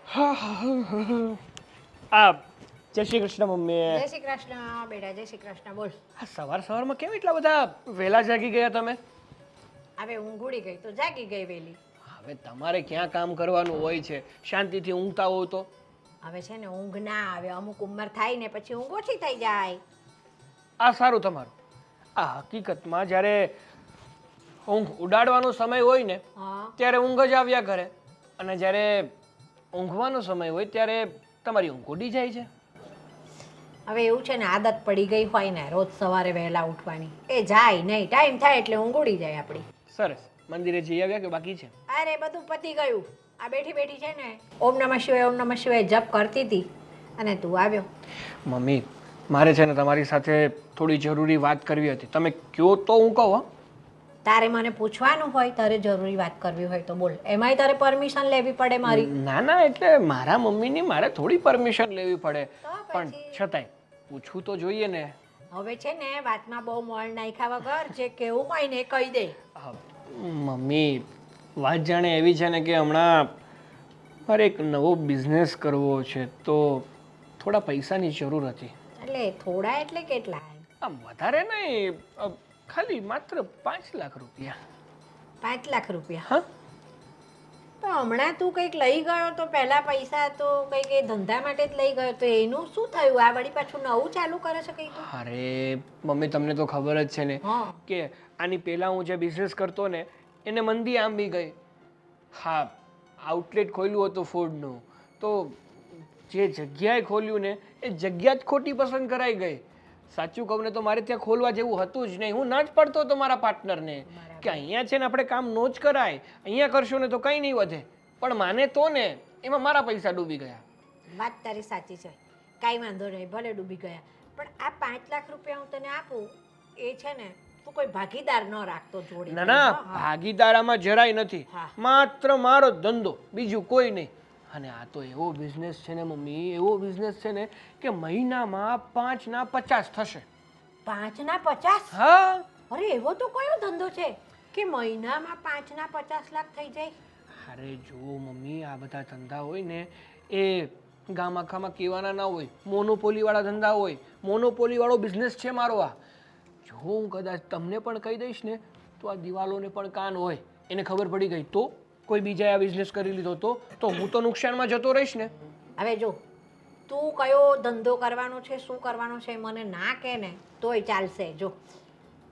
આ જય શ્રી કૃષ્ણ મમ્મી. જય શ્રી કૃષ્ણ બેટા, જય શ્રી કૃષ્ણ. બોલ. સવારમાં કેમ એટલા બધા વહેલા જાગી ગયા તમે? હવે ઊંઘ ઉડી ગઈ તો જાગી ગઈ વેલી. હવે તમારે ક્યાં કામ કરવાનું હોય છે, શાંતિથી ઊંઘતા હોવ તો. હવે છે ને ઊંઘ ના આવે, અમુક ઉંમર થાય ને પછી ઊંઘ ઓછી થઈ જાય. આ સારું તમારું. આ હકીકતમાં જ્યારે ઊંઘ ઉડાડવાનો સમય હોય ને હા, ત્યારે ઊંઘ જ આવ્યા કરે, અને જ્યારે ઊંઘવાનો સમય હોય ત્યારે તમારી ઊંઘ ઉડી જાય છે. હવે એવું છે ને, આદત પડી ગઈ હોય ને રોજ સવારે વહેલા ઉઠવાની, એ જાય નહીં, ટાઈમ થાય એટલે ઊંઘ ઉડી જાય આપણી. સરસ. મંદિરે જઈ આવ્યા કે બાકી છે? અરે બધું પતી ગયું. આ બેઠી બેઠી છે ને ઓમ નમઃ શિવાય ઓમ નમઃ શિવાય જપ કરતી હતી અને તું આવ્યો. મમ્મી, મારે છે ને તમારી સાથે થોડી જરૂરી વાત કરવી હતી. તમે કયો તો હું કહું. હો, તારે મને પૂછવાનું હોય, તારે જરૂરી વાત કરવી હોય તો બોલ. એમાંય તારે પરમિશન લેવી પડે મારી. ના ના, એટલે મારા મમ્મીની મારે થોડી પરમિશન લેવી પડે, તો પણ પછી? છતાંય પૂછવું તો જોઈએ ને. હવે છે ને વાતમાં બહુ મોળ નાખ્યા વગર જે કેવું હોય ને એ કહી દે. મમ્મી, વાત જાણે એવી છે ને કે હમણાં મારે એક નવો બિઝનેસ કરવો છે, તો થોડા પૈસાની જરૂર હતી. એટલે થોડા એટલે કેટલા? આમ વધારે નહીં, ખાલી માત્ર 5 લાખ રૂપિયા. 5 લાખ રૂપિયા? હા. તો હમણાં તું કંઈક લઈ ગયો તો પહેલા પૈસા તો કંઈક એ ધંધા માટે જ લઈ ગયો, તો એનું શું થયું? આ વળી પાછું નવું ચાલુ કરે છે કંઈક? અરે મમ્મી, તમને તો ખબર જ છે ને હા. કે આની પહેલાં હું જે બિઝનેસ કરતો ને એને મંદી આંબી ગઈ. હા, આઉટલેટ ખોલ્યું હતું ફૂડનું, તો જે જગ્યાએ ખોલ્યું ને એ જગ્યા જ ખોટી પસંદ કરાઈ ગઈ. સાચું કહું ને તો મારે ત્યાં ખોલવા જેવું હતું જ નહીં. હું ના જ પડતો હતો મારા પાર્ટનરને કે અહીંયા છે ને આપણે કામ નો જ કરાય, અહીંયા કરશો ને તો કંઈ નહીં વધે. પણ માને તો ને, એમાં મારા પૈસા ડૂબી ગયા. વાત તારી સાચી છે, કાંઈ વાંધો નહીં, ભલે ડૂબી ગયા, પણ આ 5 લાખ રૂપિયા હું તને આપું એ છે ને તું કોઈ ભાગીદાર ન રાખતો જોડે. ના ના, ભાગીદાર આમાં જરાય નથી. હા. માત્ર મારો જ ધંધો, બીજું કોઈ નહીં. અને આ તો એવો બિઝનેસ છે ને મમ્મી, એવો બિઝનેસ છે ને કે મહિનામાં 5 ના 50 થશે. 5 ના 50? હા. અરે એવો તો કયો ધંધો છે કે મહિનામાં 5 ના 50 લાખ થઈ જાય? અરે જુઓ મમ્મી, આ બધા ધંધા હોય ને એ ગામ આખામાં કહેવાના ના હોય, મોનોપોલીવાળા ધંધા હોય. મોનોપોલીવાળો બિઝનેસ છે મારો આ. જો હું કદાચ તમને પણ કહી દઈશ ને તો આ દિવાલોને પણ કાન હોય. એને ખબર પડી ગઈ તો કોઈ બીજાએ આ બિઝનેસ કરી લીધો તો હું તો નુકસાનમાં જતો રહીશ ને. હવે જો તું કયો ધંધો કરવાનો છે, શું કરવાનું છે મને ના કહે ને તોય ચાલશે. જો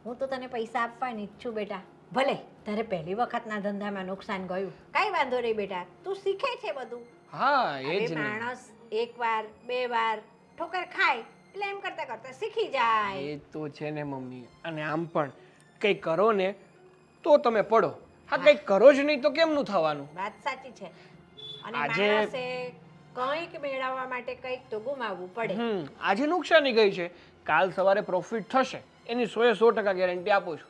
હું તો તને પૈસા આપવાની ઈચ્છું બેટા. ભલે તારે પહેલી વખતના ધંધામાં નુકસાન ગયું, કાંઈ વાંધો નહીં બેટા, તું શીખે છે બધું. હા, એ જ હવે ને. માણસ એકવાર બે વાર ઠોકર ખાય એટલે એમ કરતા કરતા શીખી જાય. એ તો છે ને મમ્મી. અને આમ પણ કંઈ કરો ને તો તમે પડો. હા, કંઈક કરો જ નહીં તો કેમનું થવાનું? વાત સાચી છે. અને આજે- માણસે કંઈક મેળવવા માટે કંઈક તો ગુમાવવું પડે. આજે નુકસાની ગઈ છે, કાલ સવારે પ્રોફિટ થશે, એની 100% ગેરંટી આપું છું.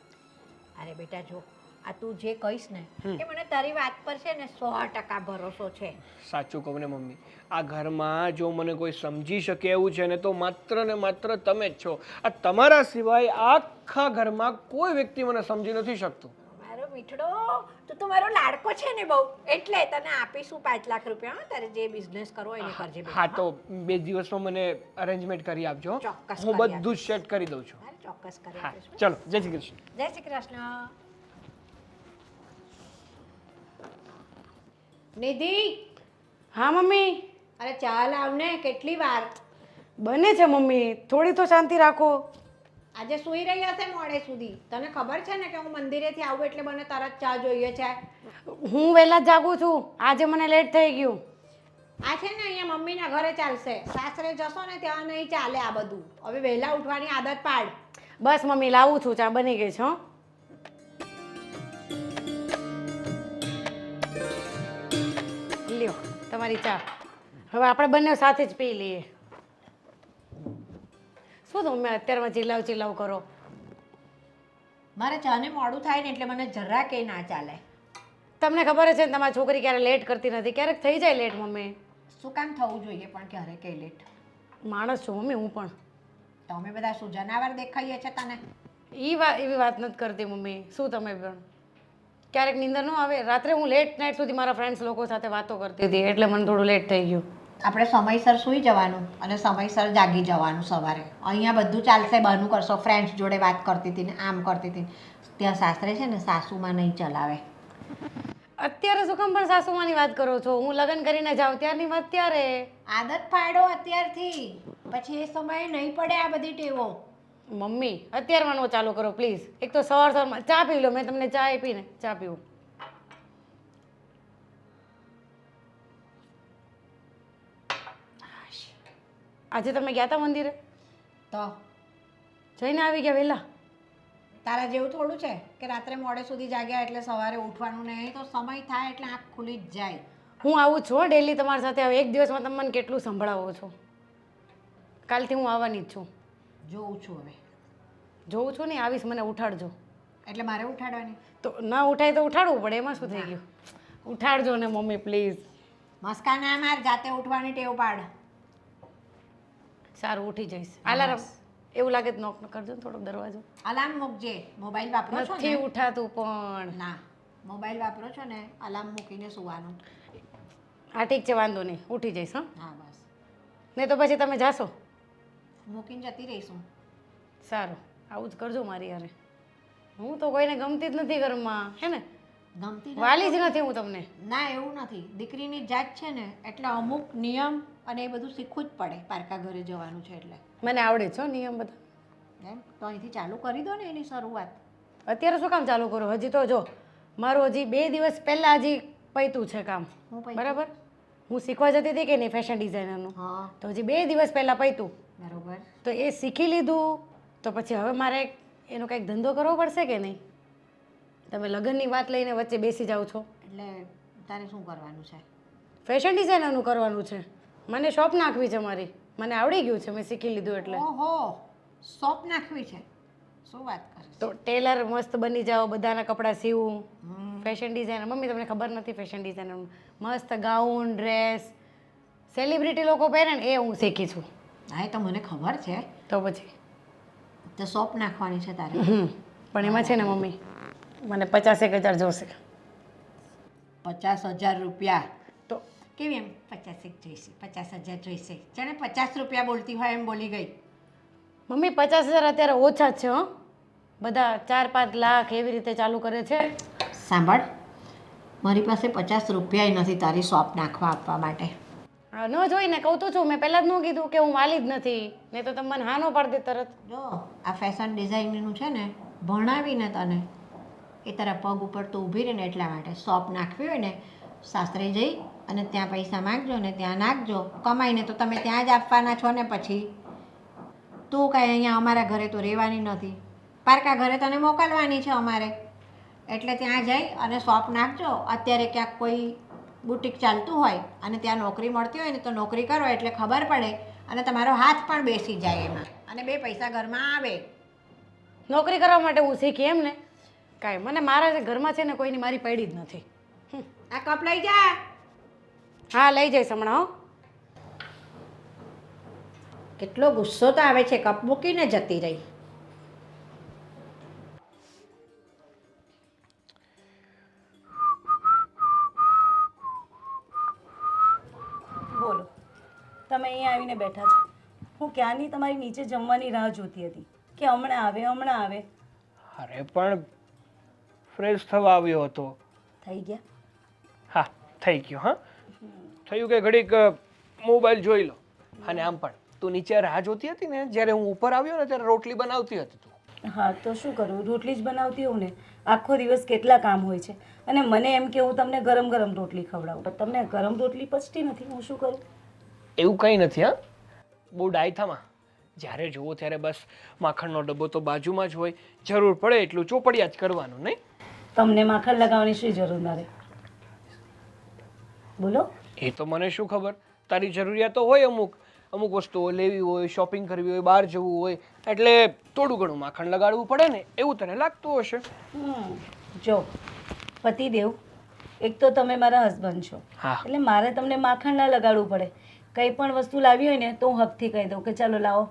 અરે બેટા જો આ તું જે કહીશ ને એ મને તારી વાત પર છે ને 100% ભરોસો છે. સાચું કહું ને મમ્મી, આ ઘરમાં જો મને કોઈ સમજી શકે એવું છે ને તો માત્ર ને માત્ર તમે જ છો. આ તમારા સિવાય આખા ઘરમાં કોઈ વ્યક્તિ મને સમજી નથી શકતું. મારો મીઠડો, તું તો મારો લાડકો છે ને બહુ, એટલે તને આપીશું 5 લાખ રૂપિયા. હો, તારે જે બિઝનેસ કરવો એને કરજે બેટા. હા, તો 2 દિવસમાં મને અરેન્જમેન્ટ કરી આપજો. ચોક્કસ હું કરી બધું જ સેટ કરી દઉં છું. હા, ચોક્કસ કરી હા, આપીશ. ચલો, જય શ્રી કૃષ્ણ. જય શ્રી કૃષ્ણ. નિધિ, હા મમ્મી. અરે ચાલ આવને, કેટલી વાર. બને છે મમ્મી, થોડી તો શાંતિ રાખો. આજે સૂઈ રહી હશે મોડે સુધી. તને ખબર છે ને કે હું મંદિરેથી આવું એટલે મને તરત ચા જોઈએ છે. હું વહેલા જ જાગું છું, આજે મને લેટ થઈ ગયું. આ છે ને અહીંયા મમ્મીના ઘરે ચાલશે, સાસરે જશો ને ત્યાં નહીં ચાલે આ બધું. હવે વહેલા ઉઠવાની આદત પાડ. બસ મમ્મી, લાવું છું, ચા બની ગઈ છે. હો, લ્યો તમારી ચા. હવે આપણે બંને સાથે જ પી લઈએ. શું તમે અત્યારમાં ચિલ્લાવ કરો? મારે ચાને મોડું થાય ને એટલે મને જરા કે ના ચાલે. તમને ખબર છે ને તમારી છોકરી ક્યારે લેટ કરતી નથી, ક્યારેક થઈ જાય લેટ મમ્મી. શું કામ થવું જોઈએ પણ ક્યારે કે લેટ? માણસ છું મમ્મી હું પણ. તો અમે બધા શું જનાવર દેખાઈએ છે તને? એવી વાત નથી કરતી મમ્મી. શું તમે પણ ક્યારેક નીંદર ન આવે. રાત્રે હું લેટ નાઇટ સુધી મારા ફ્રેન્ડ્સ લોકો સાથે વાતો કરતી હતી એટલે મને થોડું લેટ થઈ ગયું. આપણે સમયસર સૂઈ જવાનું અને સમયસર જાગી જવાનું સવારે. અહીંયા બધું ચાલશે, બહાનું કરશો, ફ્રેન્ડ્સ જોડે વાત કરતી હતી ને આમ કરતી હતી. ત્યાં સાસરે છે ને સાસુમાં નહીં ચલાવે. અત્યારે શું કામ પણ સાસુમાની વાત કરો છો? હું લગ્ન કરીને જાઉં ત્યારની વાત ત્યારે. આદત પાડો અત્યારથી, પછી એ સમયે નહીં પડે આ બધી ટેવો. મમ્મી અત્યારે માનવો ચાલુ કરો પ્લીઝ. એક તો સવારમાં ચા પી લો. મેં તમને ચા આપીને ચા પીવું. આજે તમે ગયા હતા મંદિરે? તો જઈને આવી ગયા વહેલા? તારા જેવું થોડું છે કે રાત્રે મોડે સુધી જાગ્યા એટલે સવારે ઉઠવાનું નહીં. તો સમય થાય એટલે આંખ ખુલી જ જાય. હું આવું છું ડેલી તમારી સાથે. હવે એક દિવસમાં તમે મને કેટલું સંભળાવો છો. કાલથી હું આવવાની જ છું. જોઉં છું હવે. જોઉં છું ને આવીશ, મને ઉઠાડજો. એટલે મારે ઉઠાડવાની? તો ના ઉઠાય તો ઉઠાડવું પડે, એમાં શું થઈ ગયું? ઉઠાડજો ને મમ્મી પ્લીઝ. મસ્કા ના માર, જાતે ઉઠવાની ટેવ પાડ. સારું ઉઠી જઈશ. અલાર્મ એવું લાગે તો નોક કરજો ને થોડોક દરવાજો. અલાર્મ મૂકજે. મોબાઈલ વાપરો છો નથી ને? ઉઠાતું પણ. ના, મોબાઈલ વાપરો છો ને, અલાર્મ મૂકીને સુવાનું. હા ઠીક છે, વાંધો નહીં, ઉઠી જઈશ. હા હા બસ. નહીં તો પછી તમે જાશો? મૂકીને જતી રહીશું. સારું, આવું જ કરજો મારી યારે. હું તો કોઈને ગમતી જ નથી ઘરમાં, હે ને? ગમતી વાલી જ નથી હું તમને. ના, એવું નથી. દીકરીની જાત છે ને એટલે અમુક નિયમ અને એ બધું શીખવું જ પડે. પારકા ઘરે જવાનું છે એટલે. મને આવડે છે હો નિયમ બધા. એમ તો અહીંથી ચાલુ કરી દો ને એની શરૂઆત. અત્યારે શું કામ ચાલુ કરો? હજી તો જો મારું હજી 2 દિવસ પહેલાં હજી પૈતું છે કામ. હું પૈતું? બરાબર. હું શીખવા જતી હતી કે નહીં ફેશન ડિઝાઇનરનું, હા તો હજી 2 દિવસ પહેલાં પૈતું. બરોબર. તો એ શીખી લીધું તો પછી હવે મારે એનો કંઈક ધંધો કરવો પડશે કે નહીં? તમે લગ્નની વાત લઈને વચ્ચે બેસી જાઓ છો. એટલે તારે શું કરવાનું છે? ફેશન ડિઝાઇનરનું કરવાનું છે. મને શોપ નાખવી છે મારી. મને આવડી ગયું છે, મેં શીખી લીધું એટલે. ઓહો, શોપ નાખવી છે? શું વાત કરે? તો ટેલર મસ્ત બની જાઓ, બધાના કપડાં સીવું. ફેશન ડિઝાઇનર, મમ્મી તમને ખબર નથી ફેશન ડિઝાઇનરનું? મસ્ત ગાઉન, ડ્રેસ સેલિબ્રિટી લોકો પહેરે ને એ હું શીખી છું. હા, એ તો મને ખબર છે. તો પછી તો શોપ નાખવાની છે તારે? પણ એમાં છે ને મમ્મી, મને 50,000 જોશે. 50,000 રૂપિયા? તો કેવી એમ 50 જોઈશે? 50,000 જોઈશે? જાણે 50 રૂપિયા બોલતી હોય એમ બોલી ગઈ. મમ્મી 50,000 અત્યારે ઓછા જ છે હો. બધા 4-5 લાખ એવી રીતે ચાલુ કરે છે. સાંભળ, મારી પાસે 50 રૂપિયા નથી તારી શોપ નાખવા આપવા માટે. હા, ન જોઈને કહું તો છું. મેં પહેલાં જ ન કીધું કે હું વાલી જ નથી, નહીં તો તમે મને હા ન પાડી દે તરત. જો આ ફેશન ડિઝાઇનનું છે ને, ભણાવીને તને એ તારા પગ ઉપર તો ઊભી રહીને એટલા માટે શોપ નાખવી હોય ને, સાસરે જઈ અને ત્યાં પૈસા માગજો ને ત્યાં નાખજો. કમાઈને તો તમે ત્યાં જ આપવાના છો ને. પછી તું કાંઈ અહીંયા અમારા ઘરે તો રહેવાની નથી. પારકા ઘરે તને મોકલવાની છે અમારે. એટલે ત્યાં જઈ અને શોપ નાખજો. અત્યારે ક્યાંક કોઈ બુટિક ચાલતું હોય અને ત્યાં નોકરી મળતી હોય ને તો નોકરી કરો એટલે ખબર પડે અને તમારો હાથ પણ બેસી જાય એમાં અને 2 પૈસા ઘરમાં આવે. નોકરી કરવા માટે હું શીખી એમ ને? કાંઈ મને મારા જે ઘરમાં છે ને કોઈની મારી પડી જ નથી. આ કપ લઈ જા. હા લઈ જઈશ હમણાં હો. કેટલો ગુસ્સો તો આવે છે. કપ મૂકીને જતી રહી. બોલો, તમે અહીંયા આવીને બેઠા છો. હું ક્યાંની તમારી નીચે જમવાની રાહ જોતી હતી કે હમણાં આવે હમણાં આવે. અરે પણ ફ્રેશ થવા આવ્યો હતો. થઈ ગયા? હા થઈ ગયો. હા થયું કે ઘડીક મોબાઈલ જોઈ લો. અને આમ પણ તું નીચે રાહ જોતી હતી ને, જ્યારે હું ઉપર આવ્યો ને ત્યારે રોટલી બનાવતી હતી તું. હા તો શું કરું, રોટલી જ બનાવતી હોઉં ને. આખો દિવસ કેટલા કામ હોય છે અને મને એમ કે હું તમને ગરમ ગરમ રોટલી ખવડાવું, પણ તમને ગરમ રોટલી પચતી નથી. હું શું કરું? એવું કંઈ નથી. હા બહુ ડાયથામાં જ્યારે જુઓ ત્યારે બસ માખણનો ડબ્બો તો બાજુમાં જ હોય. જરૂર પડે એટલું ચોપડિયા જ કરવાનું નહીં. તમને માખણ લગાવવાની શી જરૂર મારે? બોલો. એ તો મને શું ખબર. તારી જરૂરિયાતો હોય અમુક વસ્તુઓ લેવી હોય, શોપિંગ કરવી હોય, બહાર જવું હોય એટલે થોડું ઘણું માખણ લગાડવું પડે ને, એવું તને લાગતું હશે. જો પતિદેવ, એક તો તમે મારા હસબન્ડ છો, હા એટલે મારે તમને માખણ ના લગાડવું પડે. કંઈ પણ વસ્તુ લાવી હોય ને તો હું હકથી કહી દઉં કે ચાલો લાવો,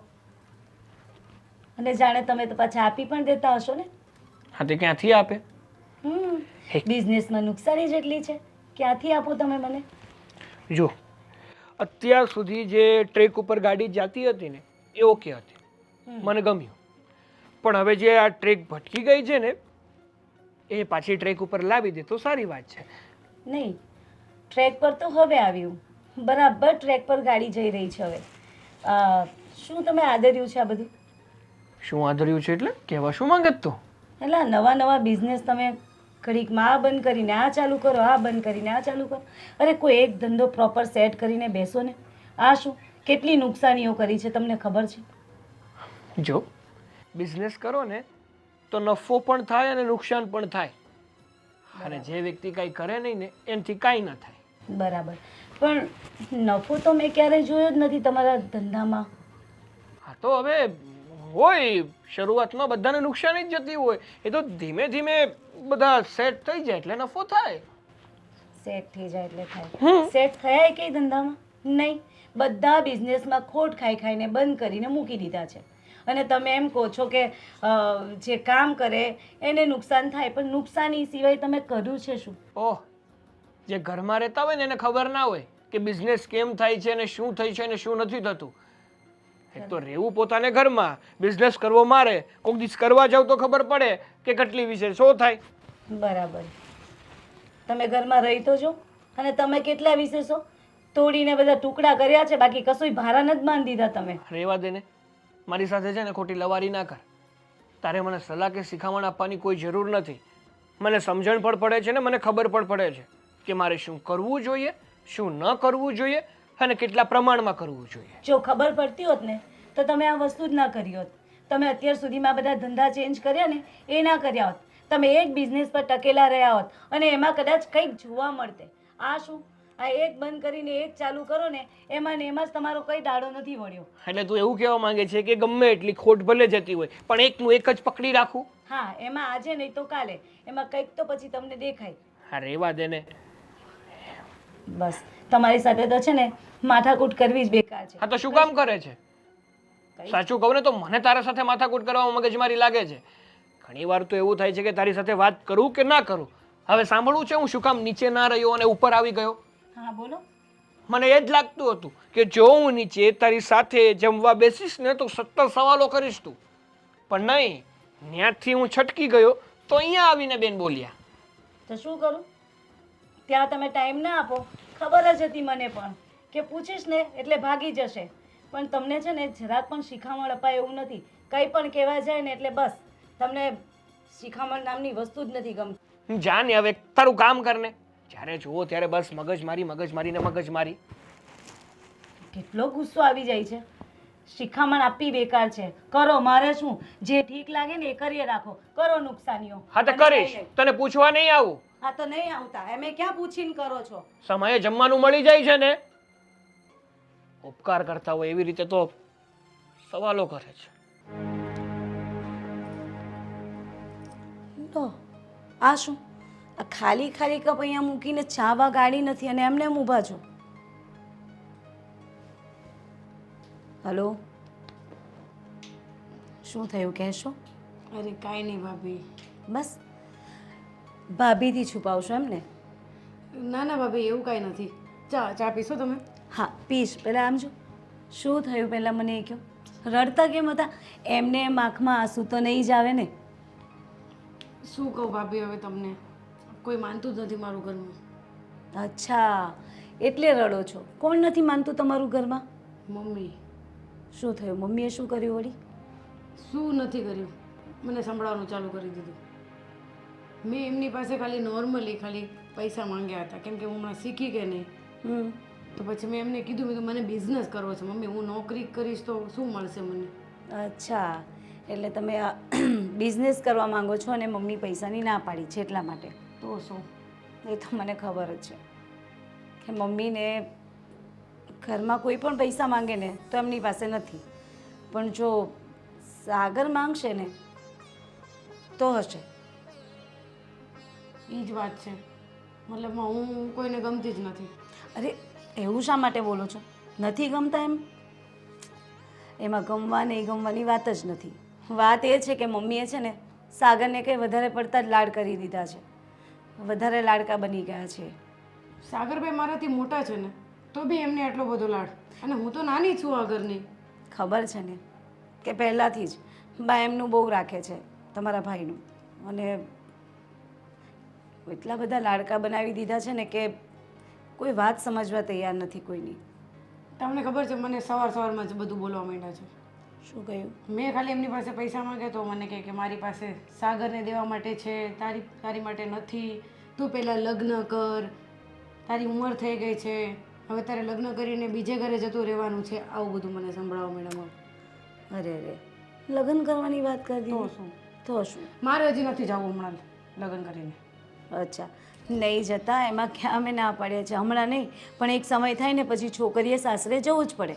અને જાણે તમે તો પાછા આપી પણ દેતા હશો ને. હા તે ક્યાંથી આપે? બિઝનેસમાં નુકસાની જેટલી છે, ક્યાંથી આપો તમે મને? જો અત્યાર સુધી જે ટ્રેક ઉપર ગાડી જતી હતી ને એ ઓકે હતી, મને ગમ્યું. પણ હવે જે આ ટ્રેક ભટકી ગઈ છે ને એ પાછી ટ્રેક ઉપર લાવી દે તો સારી વાત છે. નહીં, ટ્રેક પર તો હવે આવ્યું, બરાબર ટ્રેક પર ગાડી જઈ રહી છે હવે. શું તમે આદર્યું છે આ બધું? શું આદર્યું છે એટલે કહેવા શું માંગત તો? એટલે આ નવા નવા બિઝનેસ તમે ઘડીકમાં આ બંધ કરીને આ ચાલુ કરો, આ બંધ કરીને આ ચાલુ કરો. અરે કોઈ એક ધંધો પ્રોપર સેટ કરીને બેસો ને. આ શું કેટલી નુકસાનીઓ કરી છે તમને ખબર છે? જો બિઝનેસ કરો ને તો નફો પણ થાય અને નુકસાન પણ થાય, અને જે વ્યક્તિ કાંઈ કરે નહીં ને એનાથી કાંઈ ના થાય. બરાબર, પણ નફો તો મેં ક્યારેય જોયો જ નથી તમારા ધંધામાં. હા તો હવે હોય, શરૂઆતમાં બધાને નુકસાની જ જતી હોય, એ તો ધીમે ધીમે બધા સેટ થઈ જાય એટલે નફો થાય. સેટ થઈ જાય એટલે થાય. સેટ થયા કઈ ધંધામાં? નહીં, બધા બિઝનેસમાં ખોટ ખાઈ ખાઈને બંધ કરીને મૂકી દીધા છે. અને તમે એમ કહો છો કે જે કામ કરે એને નુકસાન થાય, પણ નુકસાની સિવાય તમે કર્યું છે શું? ઓહ, જે ઘરમાં રહેતા હોય ને એને ખબર ના હોય કે બિઝનેસ કેમ થાય છે અને શું થાય છે અને શું નથી થતું. એક તો રહેવું પોતાને ઘરમાં, બિઝનેસ કરવો મારે, કોઈક દિવસ કરવા જાવ તો ખબર પડે કે કેટલી વિશે શું થાય. બરાબર, તમે ઘરમાં રહી તો જો, અને તમે કેટલા વિશેષો તોડીને બધા ટુકડા કર્યા છે, બાકી કશું ભારા નથી બાંધી દીધા તમે. રહેવા દે ને, મારી સાથે છે ને ખોટી લવારી ના કર. તારે મને સલાહ કે શિખામણ આપવાની કોઈ જરૂર નથી. મને સમજણ પણ પડે છે ને મને ખબર પણ પડે છે કે મારે શું કરવું જોઈએ, શું ન કરવું જોઈએ અને કેટલા પ્રમાણમાં કરવું જોઈએ. જો ખબર પડતી હોત ને તો તમે આ વસ્તુ જ ના કરી હોત. તમે અત્યાર સુધીમાં બધા ધંધા ચેન્જ કર્યા ને એ ના કર્યા હોત. તમે એક બિઝનેસ પર ટકેલા રહ્યા હોત અને એમાં કદાચ કંઈક જોવા મળતે. આ શું, આ એક બંધ કરીને એક ચાલુ કરો ને એમાં જ તમારો કઈ દાડો નથી વળ્યો. એટલે તું એવું કહેવા માંગે છે કે ગમે એટલી ખોટ ભલે જતી હોય પણ એકનું એક જ પકડી રાખું? હા, એમાં આજે નહીં તો કાલે એમાં કંઈક તો પછી તમને દેખાય. હા રહેવા દે ને. બસ તમારી સાથે તો છે ને માથાકૂટ કરવી જ બેકાર છે. હા તો શું કામ કરે છે? સાચું કહું ને તો મને તારા સાથે માથાકૂટ કરવામાં મગજમારી લાગે છે. ઘણી વાર તો એવું થાય છે કે તારી સાથે વાત કરું કે ના કરું. હવે સાંભળવું છે હું શું કામ નીચે ના રહ્યો અને ઉપર આવી ગયો? હા બોલો. મને એ જ લાગતું હતું કે જો હું નીચે તારી સાથે જમવા બેસીશ ને તો 70 સવાલો કરીશ તું, પણ નહીં, ત્યાંથી હું છટકી ગયો તો અહીંયા આવીને બેન બોલ્યા. તો શું કરું? ત્યાં તમે ટાઈમ ના આપો. ખબર જ હતી મને પણ કે પૂછીશ ને એટલે ભાગી જશે, પણ તમને છે ને જરાક પણ શિખામણ અપાય એવું નથી. કંઈ પણ કહેવા જાય ને એટલે બસ તમને શિખામણ નામની વસ્તુ જ નથી ગમતી. જા ને હવે તારું કામ કરને. જ્યારે જુઓ ત્યારે બસ મગજમારી ને મગજમારી. કેટલો ગુસ્સો આવી જાય છે. શિખામણ આપવી બેકાર છે. કરો, મારે શું, જે ઠીક લાગે ને એ કરીએ રાખો. કરો નુકસાનીઓ. હા તો કરીશ, તને પૂછવા નહીં આવું. હા તો નહીં આવતા, એમે ક્યાં પૂછીને કરો છો? સમયે જમવાનું મળી જાય છે ને. ઉપકાર કરતા હોય એવી રીતે તો સવાલો કરે છે. લો, આ શું, આ ખાલી ખાલી કપ અહીંયા મૂકીને ચાવા ગાડી નથી અને એમને એમ ઊભા છો. હલો, શું થયું કહેશો? અરે કાંઈ નહીં ભાભી. બસ ભાભીથી છુપાવશો એમ ને? ના ના ભાભી, એવું કાંઈ નથી. ચા પીશો તમે? હા પીશ. પહેલાં આમ જો, શું થયું પહેલાં મને એ કહો. રડતા કેમ હતા? એમને એમ આંખમાં આંસુ તો નહીં જ આવે ને? શું કહું ભાભી હવે તમને, કોઈ માનતું જ નથી મારું ઘરમાં. અચ્છા, એટલે રડો છો. કોણ નથી માનતું તમારું ઘરમાં? મમ્મી. શું થયું? મમ્મીએ શું કર્યું વળી? શું નથી કર્યું, મને સંભળાવવાનું ચાલુ કરી દીધું. મેં એમની પાસે ખાલી નોર્મલી ખાલી પૈસા માંગ્યા હતા, કેમ કે હું હમણાં શીખી કે નહીં. તો પછી મેં એમને કીધું, મેં મને બિઝનેસ કરવો છે મમ્મી, હું નોકરી કરીશ તો શું મળશે મને? અચ્છા, એટલે તમે બિઝનેસ કરવા માંગો છો અને મમ્મી પૈસાની ના પાડી છે એટલા માટે? તો શું? એ તો મને ખબર જ છે કે મમ્મીને ઘરમાં કોઈ પણ પૈસા માંગે ને તો એમની પાસે નથી, પણ જો સાગર માંગશે ને તો હશે. એ જ વાત છે, મતલબમાં હું કોઈને ગમતી જ નથી. અરે એવું શા માટે બોલો છો? નથી ગમતા એમ? એમાં ગમવા નહીં ગમવાની વાત જ નથી. વાત એ છે કે મમ્મીએ છે ને સાગરને કંઈ વધારે પડતા જ લાડ કરી દીધા છે. વધારે લાડકા બની ગયા છે. સાગરભાઈ મારાથી મોટા છે ને તો બી એમને આટલો બધો લાડ, અને હું તો નાની છું આ ઘરની. ખબર છે ને કે પહેલાંથી જ બા એમનું બહુ રાખે છે, તમારા ભાઈનું. અને એટલા બધા લાડકા બનાવી દીધા છે ને કે કોઈ વાત સમજવા તૈયાર નથી કોઈની. તમને ખબર છે મને સવારમાં જ બધું બોલવા માંડ્યા છે. શું કહ્યું? મેં ખાલી એમની પાસે પૈસા માંગ્યા તો મને કહે કે મારી પાસે સાગરને દેવા માટે છે, તારી માટે નથી, તું પહેલાં લગ્ન કર, તારી ઉંમર થઈ ગઈ છે, હવે તારે લગ્ન કરીને બીજે ઘરે જતું રહેવાનું છે, આવું બધું મને સંભળાવવા માંડ્યા. અરે લગ્ન કરવાની વાત કરી તો દીધી. શું, તો શું? મારે હજી નથી જવું હમણાં લગ્ન કરીને. અચ્છા, નહીં જતા એમાં ક્યાં અમે ના પાડીએ છીએ? હમણાં નહીં, પણ એક સમય થાય ને પછી છોકરીએ સાસરે જવું જ પડે.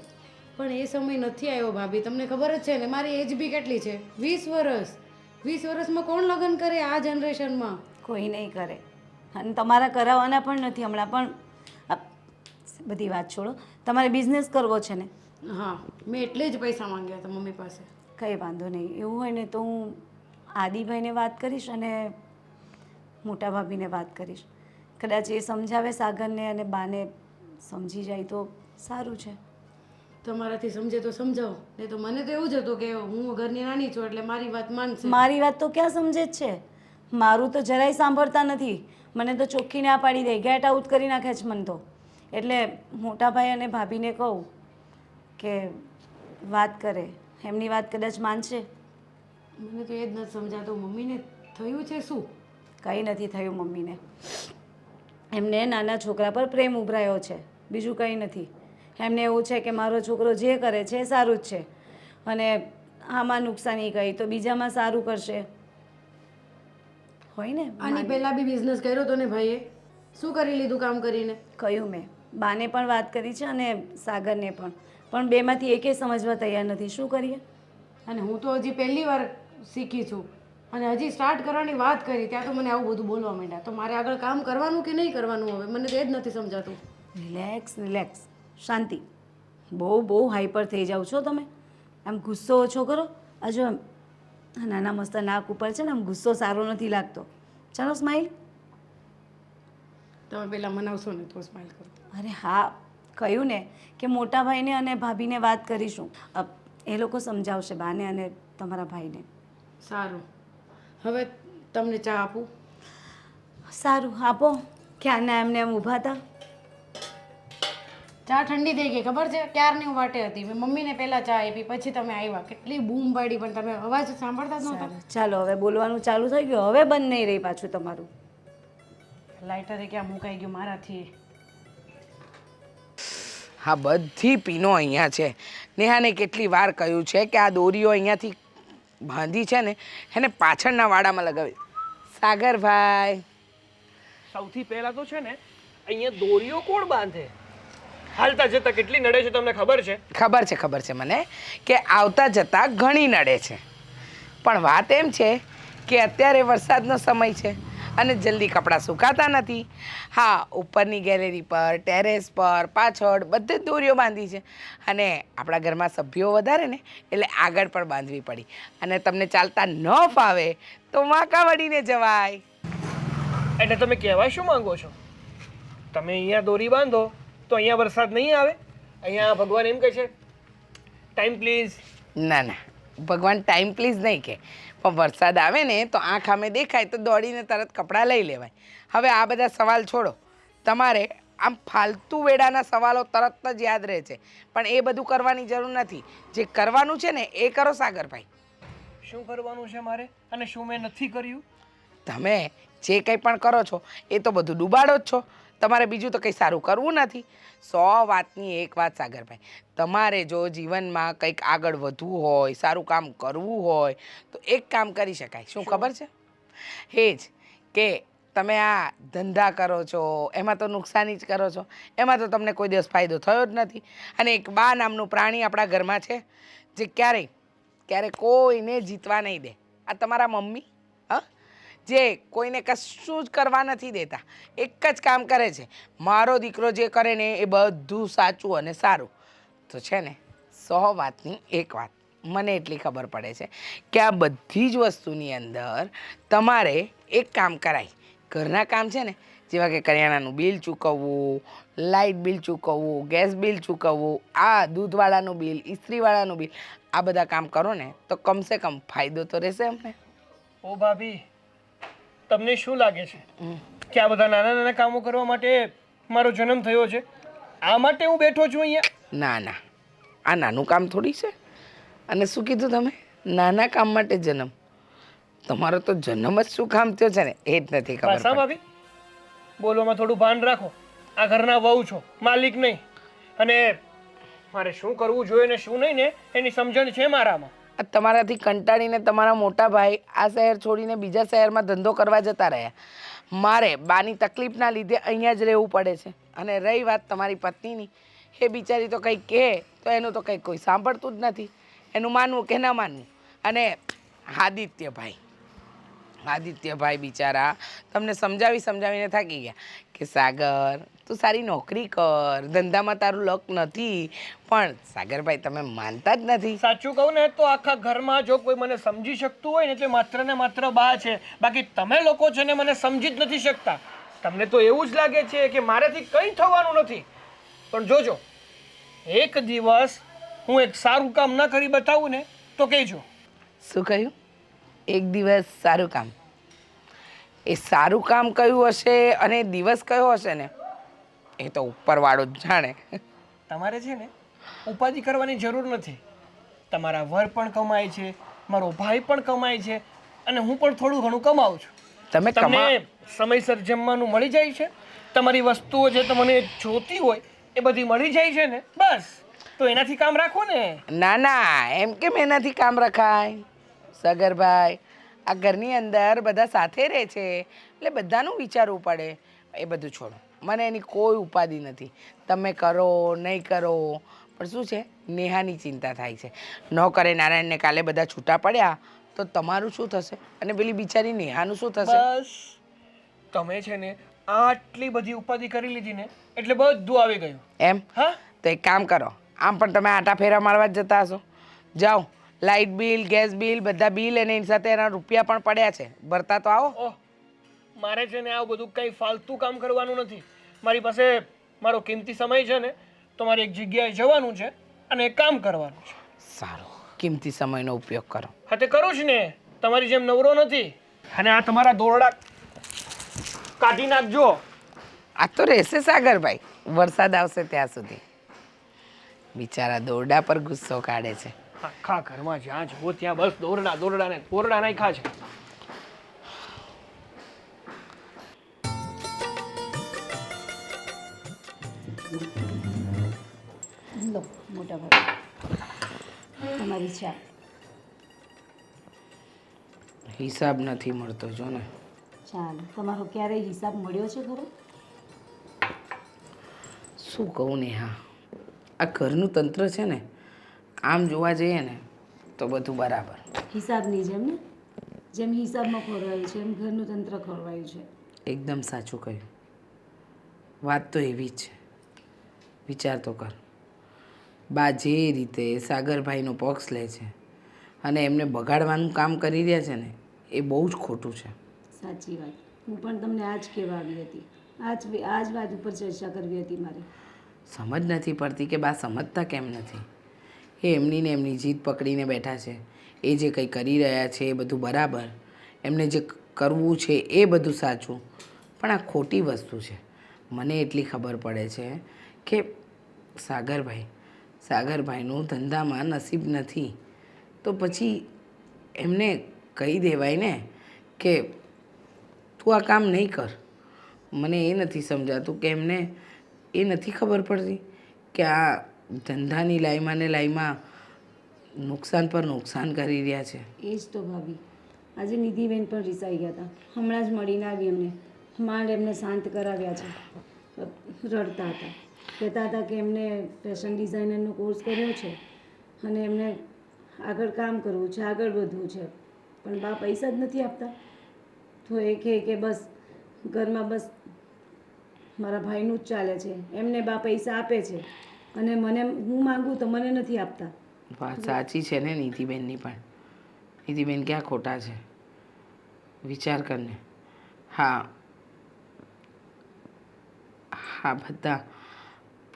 પણ એ સમય નથી આવ્યો ભાભી, તમને ખબર જ છે ને મારી એજ બી કેટલી છે, 20 વર્ષ. 20 વર્ષમાં કોણ લગ્ન કરે આ જનરેશનમાં? કોઈ નહીં કરે, અને તમારા કરાવવાના પણ નથી હમણાં. પણ બધી વાત છોડો, તમારે બિઝનેસ કરવો છે ને? હા, મેં એટલે જ પૈસા માંગ્યા હતા મમ્મી પાસે. કંઈ વાંધો નહીં. એવું હોય ને તો હું આદિભાઈને વાત કરીશ અને મોટા ભાભીને વાત કરીશ. કદાચ એ સમજાવે સાગરને અને બાને સમજી જાય તો સારું છે. તમારાથી સમજે તો સમજાવો, નહીં તો મને તો એવું જ હતું કે હું ઘરની નાની છું એટલે મારી વાત માનશે. મારી વાત તો ક્યાં સમજે જ છે? મારું તો જરાય સાંભળતા નથી. મને તો ચોખ્ખી ના પાડી દે, ગેટ આઉટ કરી નાખે છે મને તો. એટલે મોટા ભાઈ અને ભાભીને કહું કે વાત કરે, એમની વાત કદાચ માનશે. મને તો એ જ નથી સમજાતું મમ્મીને થયું છે શું? કંઈ નથી થયું મમ્મીને. એમને નાના છોકરા પર પ્રેમ ઉભરાયો છે, બીજું કંઈ નથી. એમને એવું છે કે મારો છોકરો જે કરે છે એ સારું જ છે, અને આમાં નુકસાની ગઈ તો બીજામાં સારું કરશે. હોય ને? આની પહેલાં બી બિઝનેસ કર્યો તો ને ભાઈએ, શું કરી લીધું કામ કરીને? કહ્યું મેં, બાને પણ વાત કરી છે અને સાગરને પણ બેમાંથી એકે સમજવા તૈયાર નથી. શું કરીએ? અને હું તો હજી પહેલી વાર શીખી છું, અને હજી સ્ટાર્ટ કરવાની વાત કરી ત્યાં તો મને આવું બધું બોલવા માંડ્યા. તો મારે આગળ કામ કરવાનું કે નહીં કરવાનું હવે મને તો એ જ નથી સમજાતું. રિલેક્સ, શાંતિ. બહુ હાઈપર થઈ જાઓ છો તમે. આમ ગુસ્સો ઓછો કરો. આ જો નાના મસ્ત નાક ઉપર છે ને, આમ ગુસ્સો સારો નથી લાગતો. ચાલો સ્માઈલ. તમે પહેલાં મનાવશો ને તો સ્માઈલ કરો. અરે હા, કહ્યું ને કે મોટા ભાઈને અને ભાભીને વાત કરીશું. એ લોકો સમજાવશે બાને અને તમારા ભાઈને. સારું, હવે તમને ચા આપું? સારું, આપો. ક્યારના એમને એમ ઊભા હતા. ચા ઠંડી થઈ ગઈ ખબર છે, ક્યારની હું વાટે હતી. મેં મમ્મીને પહેલાં ચા આપી, પછી તમે આવ્યા. કેટલી બૂમ પાડી પણ તમે અવાજ સાંભળતા જ નહોતા. ચાલો હવે બોલવાનું ચાલુ થઈ ગયું, હવે બંધ નહીં રહી પાછું તમારું. લાઇટરે ક્યાં મુકાઈ ગયું મારાથી. હા, બધી પીનો અહીંયા છે. નેહાને કેટલી વાર કહ્યું છે કે આ દોરીઓ અહીંયાથી બાંધી છે ને એને પાછળના વાડામાં લગાવી. સાગરભાઈ, સૌથી પહેલા તો છે ને અહીંયા દોરીઓ કોણ બાંધે? હાલતા જતા કેટલી નડે છે તમને ખબર છે? ખબર છે મને કે આવતા જતા ઘણી નડે છે, પણ વાત એમ છે કે અત્યારે વરસાદનો સમય છે અને જલ્દી કપડાં સુકાતા નથી. હા, ઉપરની ગેલેરી પર, ટેરેસ પર, પાછળ બધે જ દોરીઓ બાંધી છે, અને આપણા ઘરમાં સભ્યો વધારે ને એટલે આગળ પણ બાંધવી પડી. અને તમને ચાલતા ન ફાવે તો વાંકા વળીને જવાય. એટલે તમે કહેવા શું માંગો છો? તમે અહીંયા દોરી બાંધો તો અહીંયા વરસાદ નહીં આવે? અહીંયા ભગવાન એમ કહે છે ટાઈમ પ્લીઝ? ના, ભગવાન ટાઈમ પ્લીઝ નહીં કે, પણ વરસાદ આવે ને તો આંખ સામે દેખાય તો દોડીને તરત કપડાં લઈ લેવાય. હવે આ બધા સવાલ છોડો, તમારે આમ ફાલતુ વેડાના સવાલો તરત જ યાદ રહે છે, પણ એ બધું કરવાની જરૂર નથી. જે કરવાનું છે ને એ કરો સાગરભાઈ. શું કરવાનું છે મારે અને શું મેં નથી કર્યું? તમે જે કંઈ પણ કરો છો એ તો બધું ડૂબાડો જ છો. તમારે બીજું તો કંઈ સારું કરવું નથી. 100 વાતની એક વાત સાગરભાઈ, તમારે જો જીવનમાં કંઈક આગળ વધવું હોય, સારું કામ કરવું હોય તો એક કામ કરી શકાય. શું ખબર છે? એ જ કે તમે આ ધંધા કરો છો એમાં તો નુકસાની જ કરો છો, એમાં તો તમને કોઈ દિવસ ફાયદો થયો જ નથી. અને એક બા નામનું પ્રાણી આપણા ઘરમાં છે જે ક્યારેય કોઈને જીતવા નહીં દે. આ તમારા મમ્મી, હા, જે કોઈને કશું જ કરવા નથી દેતા. એક જ કામ કરે છે, મારો દીકરો જે કરે ને એ બધું સાચું અને સારું. તો છે ને 100 વાતની એક વાત મને એટલી ખબર પડે છે કે આ બધી જ વસ્તુની અંદર તમારે એક કામ કરાય ઘરના કામ છે ને, જેવા કે કરિયાણાનું બિલ ચૂકવવું, લાઇટ બિલ ચૂકવવું, ગેસ બિલ ચૂકવવું, આ દૂધવાળાનું બિલ, ઇસ્ત્રીવાળાનું બિલ, આ બધા કામ કરો ને તો કમસે કમ ફાયદો તો રહેશે અમને. ઓ ભાભી, તમને શું લાગે છે કે આ બધા નાના નાના કામો કરવા માટે મારો જન્મ થયો છે? આ માટે હું બેઠો છું અહીંયા? ના ના, આ નાનું કામ થોડી છે. અને શું કીધું તમે? નાના કામ માટે જન્મ? તમારો તો જન્મ જ શું કામ થયો છે ને એ જ નથી ખબર બસ હા પડતી. ભાભી, બોલવામાં થોડું ભાન રાખો. આ ઘરના વહુ છો, માલિક નહીં. અને મારે શું કરવું જોઈએ ને શું નહીં ને એની સમજણ છે મારામાં. આ તમારાથી કંટાળીને તમારા મોટા ભાઈ આ શહેર છોડીને બીજા શહેરમાં ધંધો કરવા જતા રહ્યા. મારે બાની તકલીફના લીધે અહીંયા જ રહેવું પડે છે. અને રહી વાત તમારી પત્નીની, એ બિચારી તો કંઈક કહે તો એનું તો કંઈક કોઈ સાંભળતું જ નથી. એનું માનવું કે ન માનવું. અને આદિત્યભાઈ બિચારા તમને સમજાવીને થાકી ગયા કે સાગર તું સારી નોકરી કર, ધંધામાં તારું લક નથી. પણ સાગરભાઈ તમે માનતા જ નથી. સાચું કહું ને તો આખા ઘરમાં જો કોઈ મને સમજી શકતું હોય ને તે માત્ર ને માત્ર બા છે. બાકી તમે લોકો છે ને મને સમજી જ નથી શકતા. તમને તો એવું જ લાગે છે કે મારાથી કંઈ થવાનું નથી. પણ જોજો, એક દિવસ હું એક સારું કામ ના કરી બતાવું ને તો કહેજો. શું કહ્યું? એક દિવસ સારું કામ? એ સારું કામ કયું હશે અને દિવસ કયો હશે ને એ તો ઉપરવાળો જ જાણે. તમારે છે ને ઉપાધિ કરવાની જરૂર નથી. તમારા વર પણ કમાય છે, મારો ભાઈ પણ કમાય છે અને હું પણ થોડું ઘણું કમાઉં છું. તમે તમને સમયસર જમવાનું મળી જાય છે, તમારી વસ્તુઓ જે તમને જોતી હોય એ બધી મળી જાય છે ને, બસ તો એનાથી કામ રાખો ને. ના ના, એમ કેમ એનાથી કામ રખાય? સાગરભાઈ, આ ઘરની અંદર બધા સાથે રહે છે એટલે બધાનું વિચારવું પડે. એ બધું છોડો, મને એની કોઈ ઉપાધિ નથી. તમે કરો નહીં કરો, પણ શું છે, નેહાની ચિંતા થાય છે. ન કરે નારાયણને કાલે બધા છૂટા પડ્યા તો તમારું શું થશે? અને પેલી બિચારી નેહાનું શું થશે? બસ તમે છે ને આટલી બધી ઉપાધિ કરી લીધી ને એટલે બધું આવી ગયું. એમ? હા, તો એક કામ કરો, આમ પણ તમે આટા ફેરા મારવા જ જતા હશો. જાઓ, લાઇટ બિલ, ગેસ બિલ, બધા બિલ અને એની સાથે એના રૂપિયા પણ પડ્યા છે, ભરતા તો આવો. ઓહ, મારે છે ને આવું બધું કંઈ ફાલતુ કામ કરવાનું નથી. મારી પાસે મારો કિંમતી સમય છે ને તો મારે એક જગ્યાએ જવાનું છે અને એક કામ કરવાનું છે. સારું, કિંમતી સમયનો ઉપયોગ કરો. હા તે કરું જ ને, તમારી જેમ નવરો નથી. અને આ તમારા દોરડા કાઢી નાખજો. આ તો રહેશે સાગરભાઈ, વરસાદ આવશે ત્યાં સુધી. બિચારા દોરડા પર ગુસ્સો કાઢે છે. આખા ઘરમાં જ્યાં જુઓ ત્યાં બસ દોરડા ને દોરડા નાખ્યા છે. લો મોટા ભાઈ તમારી ચા. હિસાબ નથી મળતો જો ને. ચાલો, તમારો ક્યારેય હિસાબ મળ્યો છે ખરો? શું કહું ને, હા આ ઘરનું તંત્ર છે ને, આમ જોવા જઈએ ને તો બધું બરાબર. હિસાબની જેમ ને, જેમ હિસાબમાં ખોરવાયું છે એમ ઘરનું તંત્ર ખોરવાયું છે. એકદમ સાચું કહ્યું. વાત તો એવી જ છે. વિચાર તો કર, બા જે રીતે સાગરભાઈનો પક્ષ લે છે અને એમને બગાડવાનું કામ કરી રહ્યા છે ને એ બહુ જ ખોટું છે. સાચી વાત, હું પણ તમને આ જ કહેવા આવી હતી. આ જ વાત ઉપર ચર્ચા કરવી હતી મારે. સમજ નથી પડતી કે બા સમજતા કેમ નથી. એ એમની ને એમની જીદ પકડીને બેઠા છે. એ જે કંઈ કરી રહ્યા છે એ બધું બરાબર, એમને જે કરવું છે એ બધું સાચું, પણ આ ખોટી વસ્તુ છે. મને એટલી ખબર પડે છે કે સાગરભાઈનું ધંધામાં નસીબ નથી તો પછી એમને કહી દેવાય ને કે તું આ કામ નહીં કર. મને એ નથી સમજાતું કે એમને એ નથી ખબર પડતી કે આ ધંધાની લાઈમાં નુકસાન પર નુકસાન કરી રહ્યા છે. એ જ તો ભાભી, આજે નિધિબેન પણ રિસાઈ ગયા હતા. હમણાં જ મળીને આવી એમને. માંડ એમને શાંત કરાવ્યા છે. રડતા હતા, કહેતા હતા કે એમને ફેશન ડિઝાઇનરનો કોર્સ કર્યો છે અને એમને આગળ કામ કરવું છે, આગળ વધવું છે, પણ બા પૈસા જ નથી આપતા. તો એ કહે કે બસ ઘરમાં બસ મારા ભાઈનું જ ચાલે છે, એમને બા પૈસા આપે છે અને હું માગું તો મને નથી આપતા. વાત સાચી છે ને નીતિબેનની પણ. નીતિબેન ક્યાં ખોટા છે? વિચાર કરને. હા, હા બધા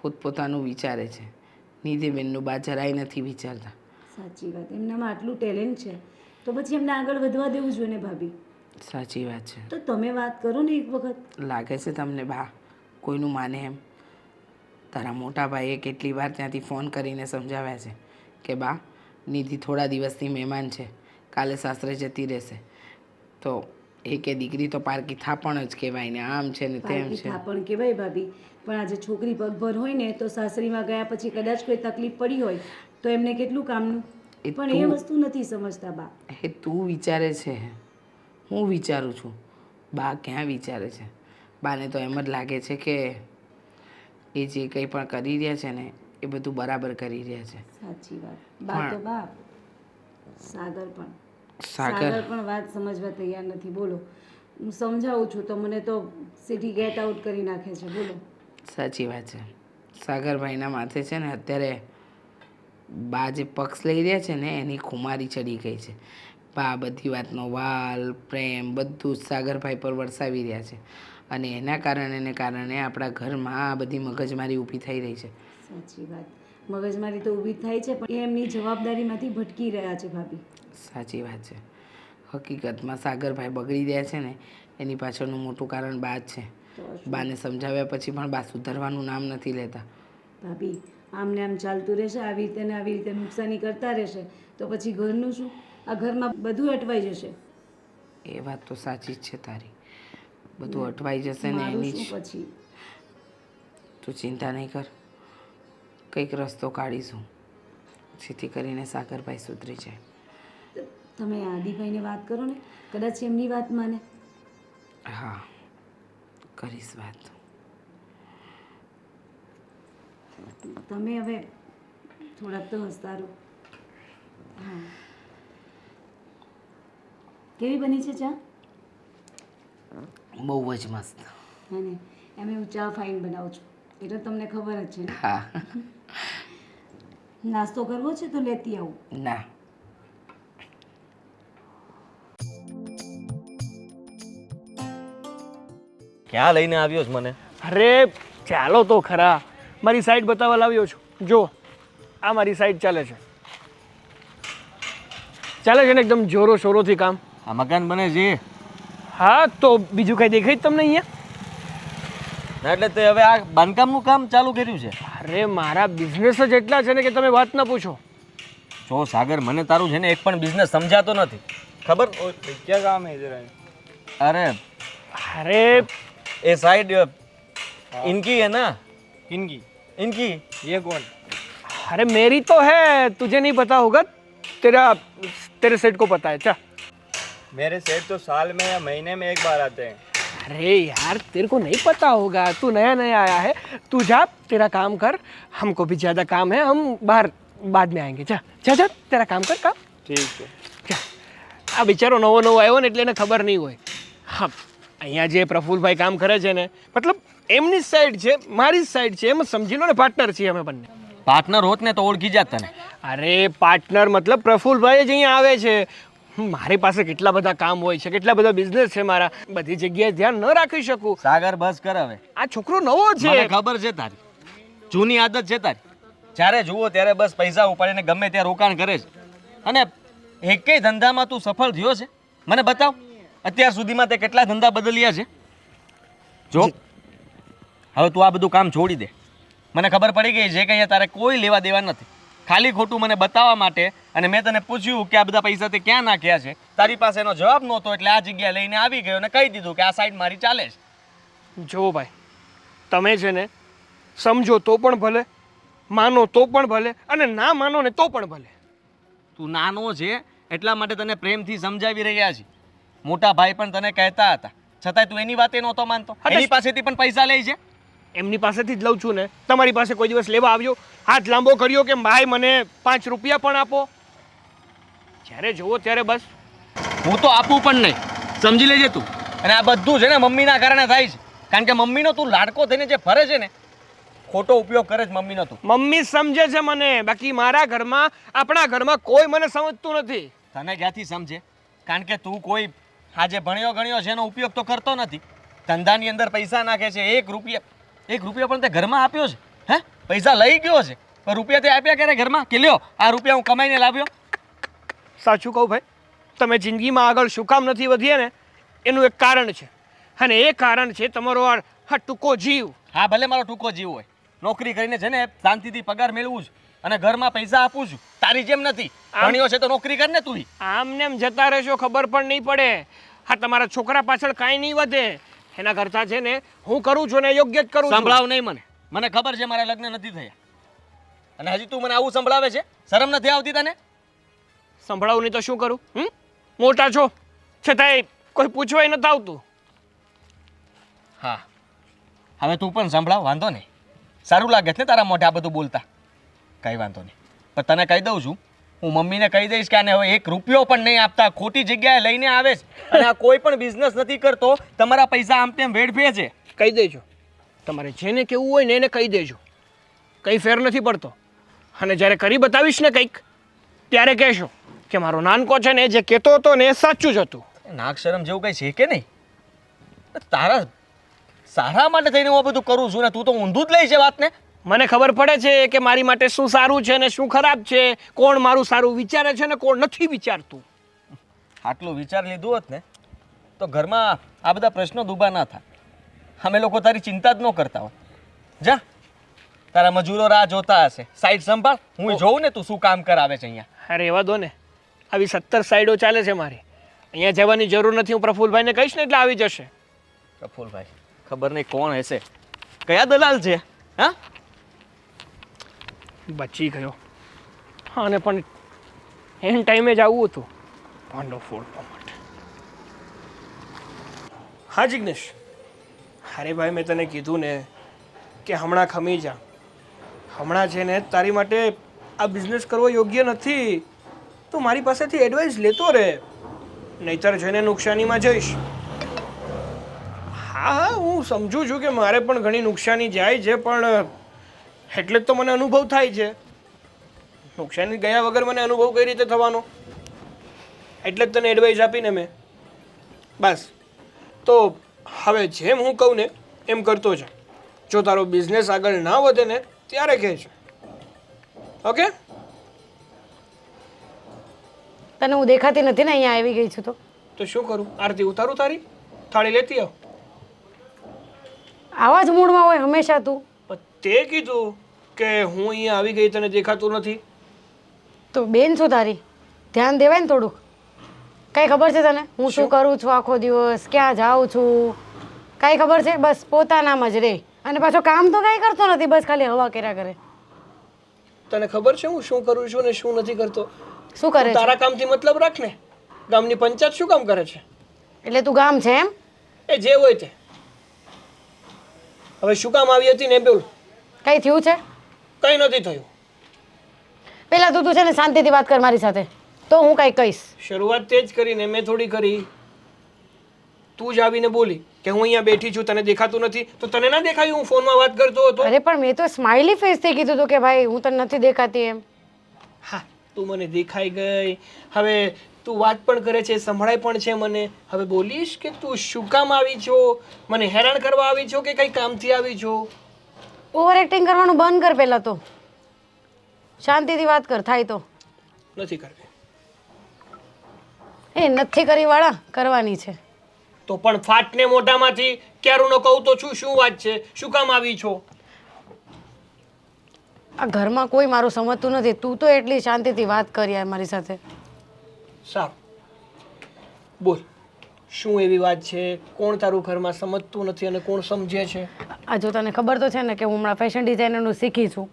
પોતપોતાનું વિચારે છે. નિધિબેનનું બા જરાય નથી વિચારતા. સાચી વાત, એમનામાં આટલું ટેલેન્ટ છે તો પછી એમને આગળ વધવા દેવું જોઈએ ને ભાભી. સાચી વાત છે. તો તમે વાત કરો ને એક વખત. લાગે છે તમને બા કોઈનું માને એમ? તારા મોટા ભાઈએ કેટલી વાર ત્યાંથી ફોન કરીને સમજાવ્યા છે કે બા નિધિ થોડા દિવસથી મહેમાન છે, કાલે સાસરે જતી રહેશે. તો એ કે દીકરી તો પારકી થાપણ જ કહેવાય ને, આમ છે ને તેમ પારકી છે. થાપણ કહેવાય ભાભી, પણ આજે છોકરી પગભર હોય ને તો સાસરીમાં ગયા પછી કદાચ કોઈ તકલીફ પડી હોય તો એમને કેટલું કામનું. પણ એ વસ્તુ નથી સમજતા બા. એ તું વિચારે છે, હું વિચારું છું. બા ક્યાં વિચારે છે? બાને તો એમ જ લાગે છે કે એ જે કંઈ પણ કરી રહ્યા છે ને એ બધું બરાબર કરી રહ્યા છે. સાચી વાત બા. તો બા સાગર સાગર પણ વાત સમજવા તૈયાર નથી. બોલો, હું સમજાવું છું તો મને તો સિટી ગેટ આઉટ કરી નાખે છે. બોલો. સાચી વાત છે. સાગરભાઈના માથે છે ને અત્યારે બા જે પક્ષ લઈ રહ્યા છે ને એની ખુમારી ચડી ગઈ છે. બા બધી વાતનો વાલ પ્રેમ બધું જ સાગરભાઈ પર વરસાવી રહ્યા છે અને એના કારણે આપણા ઘરમાં આ બધી મગજમારી ઊભી થઈ રહી છે. સાચી વાત, મગજમારી તો ઊભી થાય છે પણ એ એમની જવાબદારીમાંથી ભટકી રહ્યા છે ભાભી. સાચી વાત છે. હકીકતમાં સાગરભાઈ બગડી રહ્યા છે ને એની પાછળનું મોટું કારણ બા જ છે. બાને સમજાવ્યા પછી પણ બા સુધારવાનું નામ નથી લેતા. ભાભી આમને આમ ચાલતું રહેશે, આવી રીતે ને આવી રીતે નુકસાની કરતા રહેશે તો પછી ઘરનું શું? આ ઘરમાં બધું અટવાઈ જશે. એ વાત તો સાચી જ છે તારી. બધું અટવાઈ જશે ને મારું એની જ. શું પછી? તું ચિંતા નહીં કર, કંઈક રસ્તો કાઢીશું જેથી કરીને સાગરભાઈ સુધરી જાય. તમે આદિભાઈને વાત કરો ને, કદાચ એમની વાત માને. હા કરીશ વાત. તમે હવે થોડાક તો હસતા રહો. હા, કેવી બની છે ચા? બહુ જ મસ્ત. હા ને, એમ હું ચા ફાઇન બનાવું છું એટલે તમને ખબર જ છે ને. હા. નાસ્તો કરવો છે તો લેતી આવું. ના. ક્યાં લઈને આવ્યો છે મને? અરે ચાલો તો ખરા, મારી સાઈડ બતાવવા લાવ્યો છું. જો આ મારી સાઈડ ચાલે છે ને એકદમ જોરો શોરોથી કામ. આ મકાન બને છે? હા તો બીજું કઈ દેખાય જ તમને અહીંયા? ના એટલે તે હવે આ બાંધકામનું કામ ચાલુ કર્યું છે? અરે મારા બિઝનેસ જ એટલા છે ને કે તમે વાત ના પૂછો. જો સાગર, મને તારું છે ને એક પણ બિઝનેસ સમજાતો નથી, ખબર? क्या काम है इधर? અરે અરે એ સાઈડ इनकी है ना? किनकी? इनकी ये कौन? अरे मेरी तो है, तुझे नहीं पता होगा, तेरे सेठ को पता है. क्या? मेरे सेठ तो साल में या महीने में एक बार आते हैं. अरे यार तेरे को नहीं पता होगा, तू नया नया आया है. तू जा तेरा काम कर, हमको भी ज्यादा काम है, हम बाहर बाद में आएंगे. जा जा जा तेरा काम कर काम. ठीक है. જા. આ બિચારો નવો આવ્યો ને એટલે એને ખબર નહીં હોય. હા અહીંયા જે પ્રફુલભાઈ કામ કરે છે ને, મતલબ એમની સાઈડ છે, મારી સાઈડ છે, એમ સમજી લો ને, પાર્ટનર છીએ અમે બંને. પાર્ટનર હોત ને તો ઓળખી જાત તને. અરે પાર્ટનર મતલબ પ્રફુલભાઈ જ અહીંયા આવે છે. મારી પાસે કેટલા બધા કામ હોય છે, કેટલા બધા બિઝનેસ છે મારા, બધી જગ્યાએ ધ્યાન ન રાખી શકું. સાગર બસ કર હવે. આ છોકરો નવો મને છે. ખબર છે તારી જૂની આદત છે તારી. જ્યારે જુઓ ત્યારે બસ પૈસા ઉપાડીને ગમે ત્યાં રોકાણ કરે છે અને એકેય ધંધામાં તું સફળ થયો છે? મને બતાવ. અત્યાર સુધીમાં તે કેટલા ધંધા બદલ્યા છે? જો હવે તું આ બધું કામ છોડી દે. મને ખબર પડી ગઈ છે કે અહીંયા તારે કોઈ લેવા દેવા નથી. ખાલી ખોટું મને બતાવવા માટે, અને મેં તને પૂછ્યું કે આ બધા પૈસા તે ક્યાં નાખ્યા છે, તારી પાસે એનો જવાબ નહોતો એટલે આ જગ્યાએ લઈને આવી ગયો અને કહી દીધું કે આ સાઈડ મારી ચાલે છે. જો ભાઈ તમે છે ને સમજો તો પણ ભલે, માનો તો પણ ભલે, અને ના માનો ને તો પણ ભલે. તું નાનો છે એટલા માટે તને પ્રેમથી સમજાવી રહ્યા છે. મોટા ભાઈ પણ તને કહેતા હતા છતાંય તું એની વાતે નહોતો માનતો. એની પાસેથી પણ પૈસા લે છે? એમની પાસેથી જ લઉં છું ને. તમારી પાસે કોઈ દિવસ લેવા આવ્યો, હાથ લાંબો કર્યો કે ભાઈ મને 5 રૂપિયા પણ આપો? જ્યારે જુઓ ત્યારે બસ. હું તો આપું પણ નહીં, સમજી લેજે તું. અને આ બધું છે ને મમ્મીના કારણે થાય છે. કારણ કે મમ્મીનો તું લાડકો થઈને જે ફરે છે ને, ખોટો ઉપયોગ કરે છે મમ્મીનો તું. મમ્મી સમજે છે મને, બાકી મારા ઘરમાં, આપણા ઘરમાં કોઈ મને સમજતું નથી. તને ક્યાંથી સમજે? કારણ કે તું કોઈ આજે ભણ્યો ગણ્યો છે એનો ઉપયોગ તો કરતો નથી. ધંધાની અંદર પૈસા નાખે છે, 1 રૂપિયા એક રૂપિયો પણ તે ઘરમાં આપ્યો છે? હે, પૈસા લઈ ગયો છે પણ રૂપિયા તે આપ્યા ક્યારે ઘરમાં કે લ્યો આ રૂપિયા હું કમાઈને લાવ્યો? સાચું કહું ભાઈ, તમે જિંદગીમાં આગળ શું કામ નથી વધ્યા ને એનું એક કારણ છે, અને એ કારણ છે તમારો આ ટૂંકો જીવ. હા, ભલે મારો ટૂંકો જીવ હોય, નોકરી કરીને છે ને શાંતિથી પગાર મેળવું છું અને ઘરમાં પૈસા આપું છું. તારી જેમ નથી, ભણ્યો છે તો નોકરી કર ને તું. આમ ને એમ જતા રહેશો ખબર પણ નહીં પડે. હા, તમારા છોકરા પાછળ કાંઈ નહીં વધે. એના કરતાં છે ને હું કરું છું ને યોગ્ય જ કરું છું. સંભળાવ નહીં મને, મને ખબર છે મારા લગ્ન નથી થયા અને હજી તું મને આવું સંભળાવે છે? શરમ નથી આવતી તને? સંભળાવું નહીં તો શું કરું? મોટા છો છતાંય કોઈ પૂછવાય નથી આવતું. હા, હવે તું પણ સંભળાવ, વાંધો નહીં. સારું લાગે છે ને તારા મોઢે આ બધું બોલતા? કંઈ વાંધો નહીં, પણ તને કહી દઉં છું, હું મમ્મીને કહી દઈશ કે આને હવે 1 રૂપિયો પણ નહીં આપતા. ખોટી જગ્યાએ લઈને આવે છે અને આ કોઈ પણ બિઝનેસ નથી કરતો, તમારા પૈસા આમ તેમ વેડફે છે. કહી દેજો, તમારે જેને કહેવું હોય ને એને કહી દેજો, કંઈ ફેર નથી પડતો. અને જ્યારે કરી બતાવીશ ને કંઈક ત્યારે કહેશો કે મારો નાનકો છે ને જે કહેતો હતો ને એ સાચું જ હતું. નાક શરમ જેવું કંઈ છે કે નહીં? તારા સારા માટે થઈને હું આ બધું કરું છું ને તું તો ઊંધું જ લઈ છે વાતને. મને ખબર પડે છે કે મારી માટે શું સારું છે ને શું ખરાબ છે, કોણ મારું સારું વિચારે છે ને કોણ નથી વિચારતું. આટલું વિચાર લીધું હોત ને તો ઘરમાં આ બધા પ્રશ્નો ઊભા ના થાય. અમે લોકો તારી ચિંતા જ ન કરતા હોત. જા, તારા મજૂરો રાહ જોતા હશે. સાઈડ સંભાળ, હું જોઉં ને તું શું કામ કરાવે છે અહીંયા. અરે એવા દો ને, આવી 17 સાઈડો ચાલે છે મારી. અહીંયા જવાની જરૂર નથી, હું પ્રફુલભાઈને કહીશ ને એટલે આવી જશે. પ્રફુલભાઈ ખબર નહીં કોણ હશે, કયા દલાલ છે? હા, બચી ગયો. હા, અને પણ એન ટાઈમે જ આવવું હતું ભાંડો ફોડવા માટે. હા જિગ્નેશ, અરે ભાઈ મેં તને કીધું ને કે હમણાં ખમી જા. હમણાં છે ને તારી માટે આ બિઝનેસ કરવો યોગ્ય નથી. તું મારી પાસેથી એડવાઇસ લેતો રહે, નહીતર છે ને નુકસાનીમાં જઈશ. હા હા, હું સમજુ છું કે મારે પણ ઘણી નુકસાની જાય છે, પણ એટલે જ તો મને અનુભવ થાય છે. નુકસાની ગયા વગર મને અનુભવ કઈ રીતે થવાનો? એટલે જ તને એડવાઇસ આપીને મેં. બસ, તો હવે જેમ હું કહું ને એમ કરતો છે. જો તારો બિઝનેસ આગળ ના વધે ને ત્યારે કહે છે. ઓકે? તને હું દેખાતી નથી ને અહીંયા આવી ગઈ છું તો શું કરું? આરતી ઉતારું તારી? થાળી લેતી આવ. આવા જ મૂડમાં હોય હંમેશા તું. પણ તે કીધું કે હું અહીંયા આવી ગઈ તને દેખાતું નથી. તો બેન છો તારી, ધ્યાન દેવાય ને થોડુંક. કાંઈ ખબર છે તને હું શું કરું છું આખો દિવસ, ક્યાં જાઉં છું? કાંઈ ખબર છે? બસ પોતાનામાં જ રહે અને પાછો કામ તો કાંઈ કરતો નથી, બસ ખાલી હવા કર્યા કરે. તને ખબર છે હું શું કરું છું ને શું નથી કરતો? શું કરે છે? તારા કામથી મતલબ રાખ ને. ગામની પંચાયત શું કામ કરે છે? એટલે તું ગામ છે એમ? એ જે હોય તે. હવે શું કામ આવી હતી ને બોલ. કંઈ થયું છે? કંઈ નથી થયું. પેલા તું છે ને શાંતિથી વાત કર મારી સાથે, તો હું કાંઈ કહીશ. શરૂઆત તે જ કરીને મેં થોડી કરી. તું જ આવીને બોલી કે હું અહીંયા બેઠી છું તને દેખાતું નથી, તો તને ના દેખાયું હું ફોનમાં વાત કરતો હતો? અરે પણ મેં તો સ્માઇલી ફેસથી કીધું હતું કે ભાઈ હું તને નથી દેખાતી એમ. હા, તું મને દેખાઈ ગઈ. હવે તું વાત પણ કરે છે, સંભળાય પણ છે મને. હવે બોલીશ કે તું શું કામ આવી છો? મને હેરાન કરવા આવી છો કે કંઈ કામથી આવી છો? ઓવર એક્ટિંગ કરવાનું બંધ કર પહેલાં તો. શાંતિથી વાત કર, થાય તો. નથી કરવી. એ નથી કરી વાળા, કરવાની છે. તો પણ ફાટને મોઢામાંથી ક્યારુંનો કહું તો છું શું વાત છે? શું કામ આવી છો? આ ઘરમાં કોઈ મારું સમજતું નથી, તું તો એટલી શાંતિથી વાત કરી યાર મારી સાથે. સારું, બોલ શું એવી વાત છે? કોણ તારું ઘરમાં સમજતું નથી અને કોણ સમજે છે? આ જો તને ખબર તો છે ને કે હું હમણાં ફેશન ડિઝાઇનરનું શીખી છું,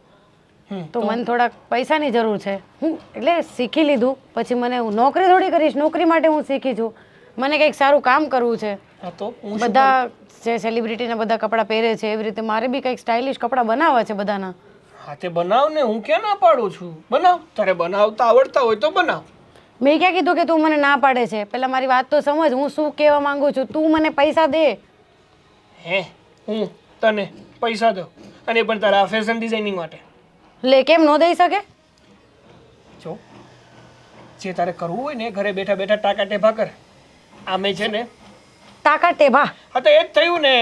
તો મને થોડાક પૈસાની જરૂર છે. હું એટલે શીખી લીધું પછી મને હું નોકરી થોડી કરીશ, નોકરી માટે હું શીખી છું. મને કંઈક સારું કામ કરવું છે. હા તો હું શું બધા જે સેલિબ્રિટીના બધા કપડાં પહેરે છે એવી રીતે મારે બી કંઈક સ્ટાઇલિશ કપડાં બનાવવા છે બધાના. હા તે બનાવ ને, હું ક્યાં ના પાડું છું. બનાવ, તારે બનાવતા આવડતા હોય તો બનાવ. મેં ક્યાં કીધું કે તું મને ના પાડે છે? પહેલા મારી વાત તો સમજ, હું શું કહેવા માંગુ છું. તું મને પૈસા દે. હે, હું તને પૈસા દઉં અને પણ તારા ફેશન ડિઝાઇનિંગ માટે? લે, કેમ ન દઈ શકે? જો જે તારે કરવું હોય ને ઘરે બેઠા બેઠા ટાકા ટેભા કર. આમે છે ને તાકાત ટેભા. હા તો એ જ થયું ને.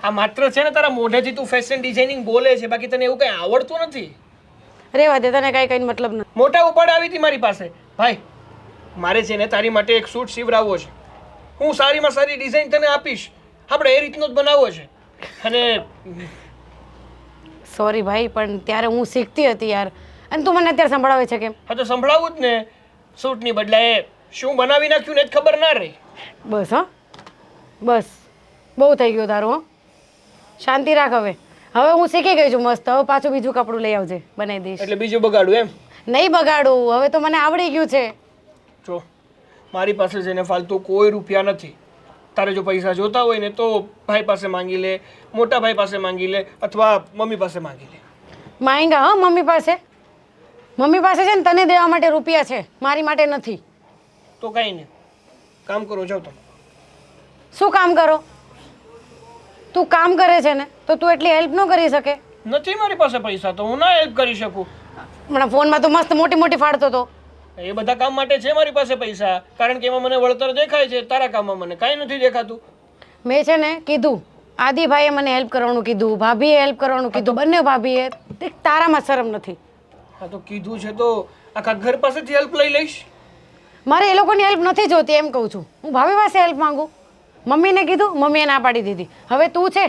આ માત્ર છે ને તારા મોઢેથી તું ફેશન ડિઝાઇનિંગ બોલે છે, બાકી તને એવું કંઈ આવડતું નથી. રેવા દે, તને કાંઈ મતલબ નથી. મોટા ઉપાડ આવી હતી મારી પાસે. ભાઈ મારે છે ને તારી માટે એક સૂટ સીવડાવવો છે. હું સારીમાં સારી ડિઝાઇન તને આપીશ. આપણે એ રીતનો જ બનાવવો છે. અને સોરી ભાઈ, પણ ત્યારે હું શીખતી હતી યાર, અને તું મને અત્યારે સંભળાવે છે કેમ? હા તો સંભળાવું જ ને. સૂટની બદલાએ શું બનાવી નાખ્યું ને જ ખબર ના રહી. બસ હા, બસ બહુ થઈ ગયું તારું. હો, શાંતિ રાખ. હવે હું શીખી ગઈ છું મસ્ત. હવે પાછું બીજું કપડું લઈ આવજે, બનાવી દઈશ. એટલે બીજું બગાડું એમ? નહીં બગાડું, હવે તો મને આવડી ગયું છે. જો મારી પાસે છે ને ફાલતુ કોઈ રૂપિયા નથી. તારે જો પૈસા જોતા હોય ને તો ભાઈ પાસે માંગી લે, મોટા ભાઈ પાસે માંગી લે, અથવા મમ્મી પાસે માંગી લે. માંગા હા મમ્મી પાસે. મમ્મી પાસે છે ને તને દેવા માટે રૂપિયા છે, મારી માટે નથી. તો કાંઈ નહીં, કામ કરો, જાઓ તમે. શું કામ કરો? તું કામ કરે છે ને તો તું એટલી હેલ્પ ન કરી શકે? નથી મારી પાસે પૈસા તો હું ના હેલ્પ કરી શકું. હમણાં ફોનમાં તો મસ્ત મોટી મોટી ફાડતો હતો. એ બધા કામ માટે છે મારી પાસે પૈસા, કારણ કે એમાં મને વળતર દેખાય છે. તારા કામમાં મને કાંઈ નથી દેખાતું. મેં છે ને કીધું, આદિભાઈએ મને હેલ્પ કરવાનું કીધું, ભાભીએ હેલ્પ કરવાનું કીધું, બંને ભાભીએ. તારામાં શરમ નથી. હા તો કીધું છે તો આખા ઘર પાસેથી હેલ્પ લઈ લઈશ. મારે એ લોકોની હેલ્પ નથી જોતી એમ કહું છું. હું ભાભી પાસે હેલ્પ માંગુ. મમ્મીને કીધું, મમ્મીએ ના પાડી દીધી. હવે તું છે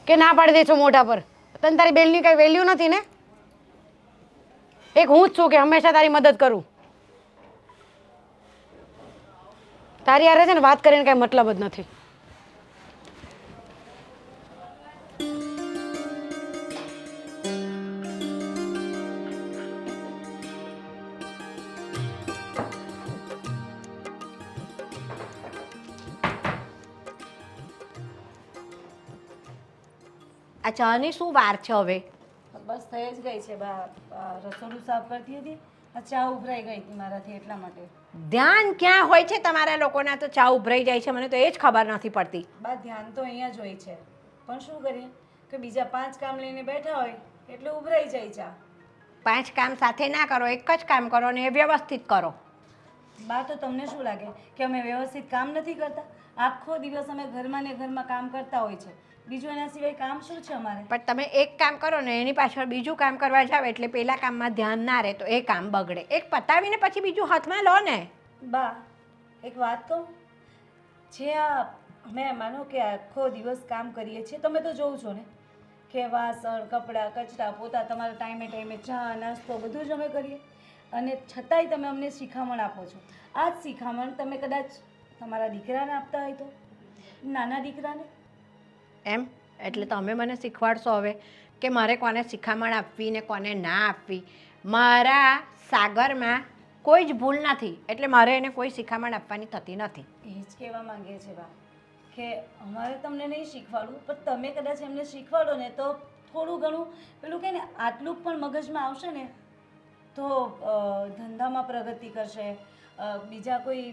કે ના પાડી દે છો મોઢા પર? તને તારી બેનની કાંઈ વેલ્યુ નથી ને? એક હું જ છું કે હંમેશા તારી મદદ કરું. તારી યારે છે ને વાત કરીને કાંઈ મતલબ જ નથી. આ ચાની શું વાર છે હવે? બસ થઈ જ ગઈ છે બા. રસોડું સાફ કરતી હતી, આ ચા ઉભરાઈ ગઈ હતી મારાથી, એટલા માટે. ધ્યાન ક્યાં હોય છે તમારા લોકોના? તો ચા ઉભરાઈ જાય છે, મને તો એ જ ખબર નથી પડતી. બા ધ્યાન તો અહીંયા જ હોય છે, પણ શું કરીએ કે બીજા 5 કામ લઈને બેઠા હોય એટલે ઉભરાઈ જાય ચા. 5 કામ સાથે ના કરો, એક જ કામ કરો ને એ વ્યવસ્થિત કરો. બા તો તમને શું લાગે કે અમે વ્યવસ્થિત કામ નથી કરતા? આખો દિવસ અમે ઘરમાં ને ઘરમાં કામ કરતા હોય છે, બીજું એના સિવાય કામ શું છે અમારે? પણ તમે એક કામ કરો ને એની પાછળ બીજું કામ કરવા જાવ એટલે પેલા કામમાં ધ્યાન ના રહે તો એ કામ બગડે. એક પતાવીને પછી બીજું હાથમાં લો ને. બા એક વાત કહું, જે આ અમે માનો કે આખો દિવસ કામ કરીએ છીએ, તમે તો જોઉં છો ને કે વાસણ, કપડાં, કચરા, પોતા, તમારા ટાઈમે ટાઈમે ચા નાસ્તો બધું જ અમે કરીએ, અને છતાંય તમે અમને શિખામણ આપો છો. આ જ શિખામણ તમે કદાચ તમારા દીકરાને આપતા હોય તો, નાના દીકરાને. એમ એટલે તમે મને શીખવાડશો હવે કે મારે કોને શિખામણ આપવી ને કોને ના આપવી? મારા સાગરમાં કોઈ જ ભૂલ નથી, એટલે મારે એને કોઈ શિખામણ આપવાની થતી નથી. એ જ કહેવા માંગીએ છીએ બા કે અમારે તમને નહીં શીખવાડવું, પણ તમે કદાચ એમને શીખવાડો ને તો થોડું ઘણું પેલું કહે ને આટલું પણ મગજમાં આવશે ને તો ધંધામાં પ્રગતિ કરશે. બીજા કોઈ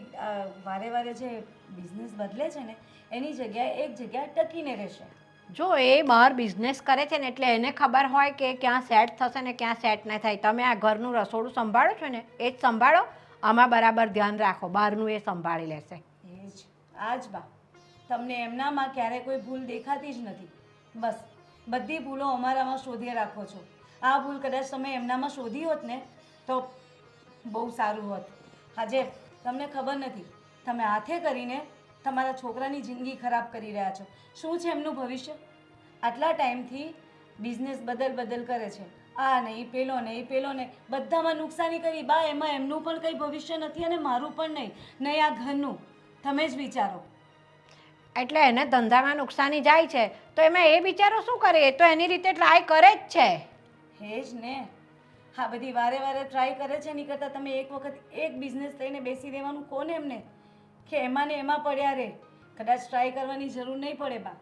વારે વારે જે બિઝનેસ બદલે છે ને એની જગ્યાએ એક જગ્યાએ ટકીને રહેશે. જો એ બહાર બિઝનેસ કરે છે ને એટલે એને ખબર હોય કે ક્યાં સેટ થશે ને ક્યાં સેટ ના થાય. તમે આ ઘરનું રસોડું સંભાળો છો ને એ જ સંભાળો, આમાં બરાબર ધ્યાન રાખો, બહારનું એ સંભાળી લેશે. એ જ આ જ બા, તમને એમનામાં ક્યારેય કોઈ ભૂલ દેખાતી જ નથી. બસ બધી ભૂલો અમારામાં શોધી રાખો છો. આ ભૂલ કદાચ તમે એમનામાં શોધી હોત ને તો બહુ સારું હોત. આજે તમને ખબર નથી, તમે હાથે કરીને તમારા છોકરાની જિંદગી ખરાબ કરી રહ્યા છો. શું છે એમનું ભવિષ્ય? આટલા ટાઈમથી બિઝનેસ બદલ કરે છે, આ નહીં પેલો નહીં પેલો નહીં, બધામાં નુકસાની કરી બા. એમાં એમનું પણ કંઈ ભવિષ્ય નથી અને મારું પણ નહીં આ ઘરનું. તમે જ વિચારો. એટલે એને ધંધામાં નુકસાની જાય છે તો એમાં એ બિચારો શું કરે? એ તો એની રીતે ટ્રાય કરે જ છે. હે જ ને. હા બધી વારે વારે ટ્રાય કરે છે, નહીં કરતાં તમે એક વખત એક બિઝનેસ લઈને બેસી દેવાનું કોને એમને કે એમાં ને એમાં પડ્યા રહે. કદાચ ટ્રાય કરવાની જરૂર નહીં પડે બા.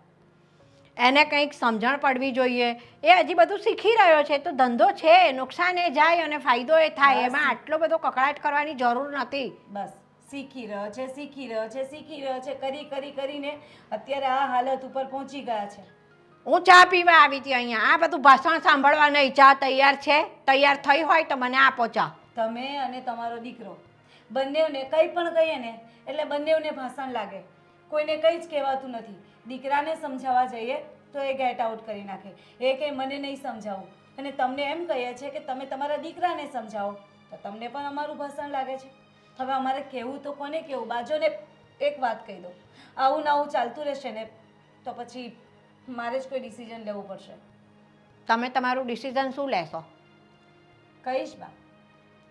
એને કંઈક સમજણ પડવી જોઈએ. એ હજી બધું શીખી રહ્યો છે તો ધંધો છે, નુકસાન એ જાય અને ફાયદો એ થાય, એમાં આટલો બધો કકળાટ કરવાની જરૂર નથી. બસ શીખી રહ્યો છે શીખી રહ્યો છે શીખી રહ્યો છે કરીને અત્યારે આ હાલત ઉપર પહોંચી ગયા છે. હું ચા પીવા આવી હતી અહીંયા, આ બધું ભાષણ સાંભળવા નહીં. ચા તૈયાર છે, તૈયાર થઈ હોય તો મને આપો ચા. તમે અને તમારો દીકરો બંનેવને કંઈ પણ કહીએ ને એટલે બંનેવને ભાષણ લાગે. કોઈને કંઈ જ કહેવાતું નથી. દીકરાને સમજાવવા જઈએ તો એ ગેટ આઉટ કરી નાખે. એ કંઈ મને નહીં સમજાવું અને તમને એમ કહીએ છે કે તમે તમારા દીકરાને સમજાવો તો તમને પણ અમારું ભાષણ લાગે છે. હવે અમારે કહેવું તો કોને કહેવું? બાજુને એક વાત કહી દો, આવું ને આવું ચાલતું રહેશે ને તો પછી મારે જ કોઈ ડિસિઝન લેવું પડશે. તમે તમારું ડિસિઝન શું લેશો? કહીશ બા,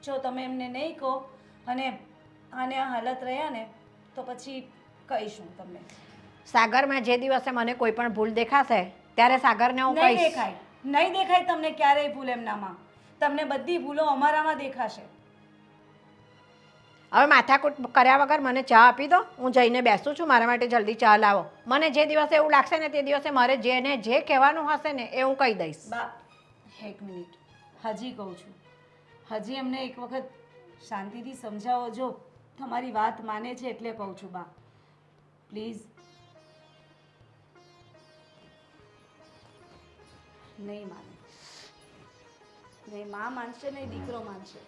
જો તમે એમને નહીં કહો અને આને આ હાલત રહ્યા ને તો પછી કહીશ હું તમને. સાગરમાં જે દિવસે મને કોઈ પણ ભૂલ દેખાશે ત્યારે સાગરને હું નહીં કહીશ. દેખાય, નહીં દેખાય તમને ક્યારેય ભૂલ એમનામાં. તમને બધી ભૂલો અમારામાં દેખાશે. હવે માથાકૂટ કર્યા વગર મને ચા આપી દો, હું જઈને બેસું છું. મારા માટે જલ્દી ચા લાવો. મને જે દિવસે એવું લાગશે ને તે દિવસે મારે જેને જે કહેવાનું હશે ને એ હું કહી દઈશ. બા એક મિનિટ, હજી કહું છું, હજી એમને એક વખત શાંતિથી સમજાવો. જો તમારી વાત માને છે એટલે કહું છું બા, પ્લીઝ. નહીં માને, નહીં મા માનશે નહીં દીકરો માનશે.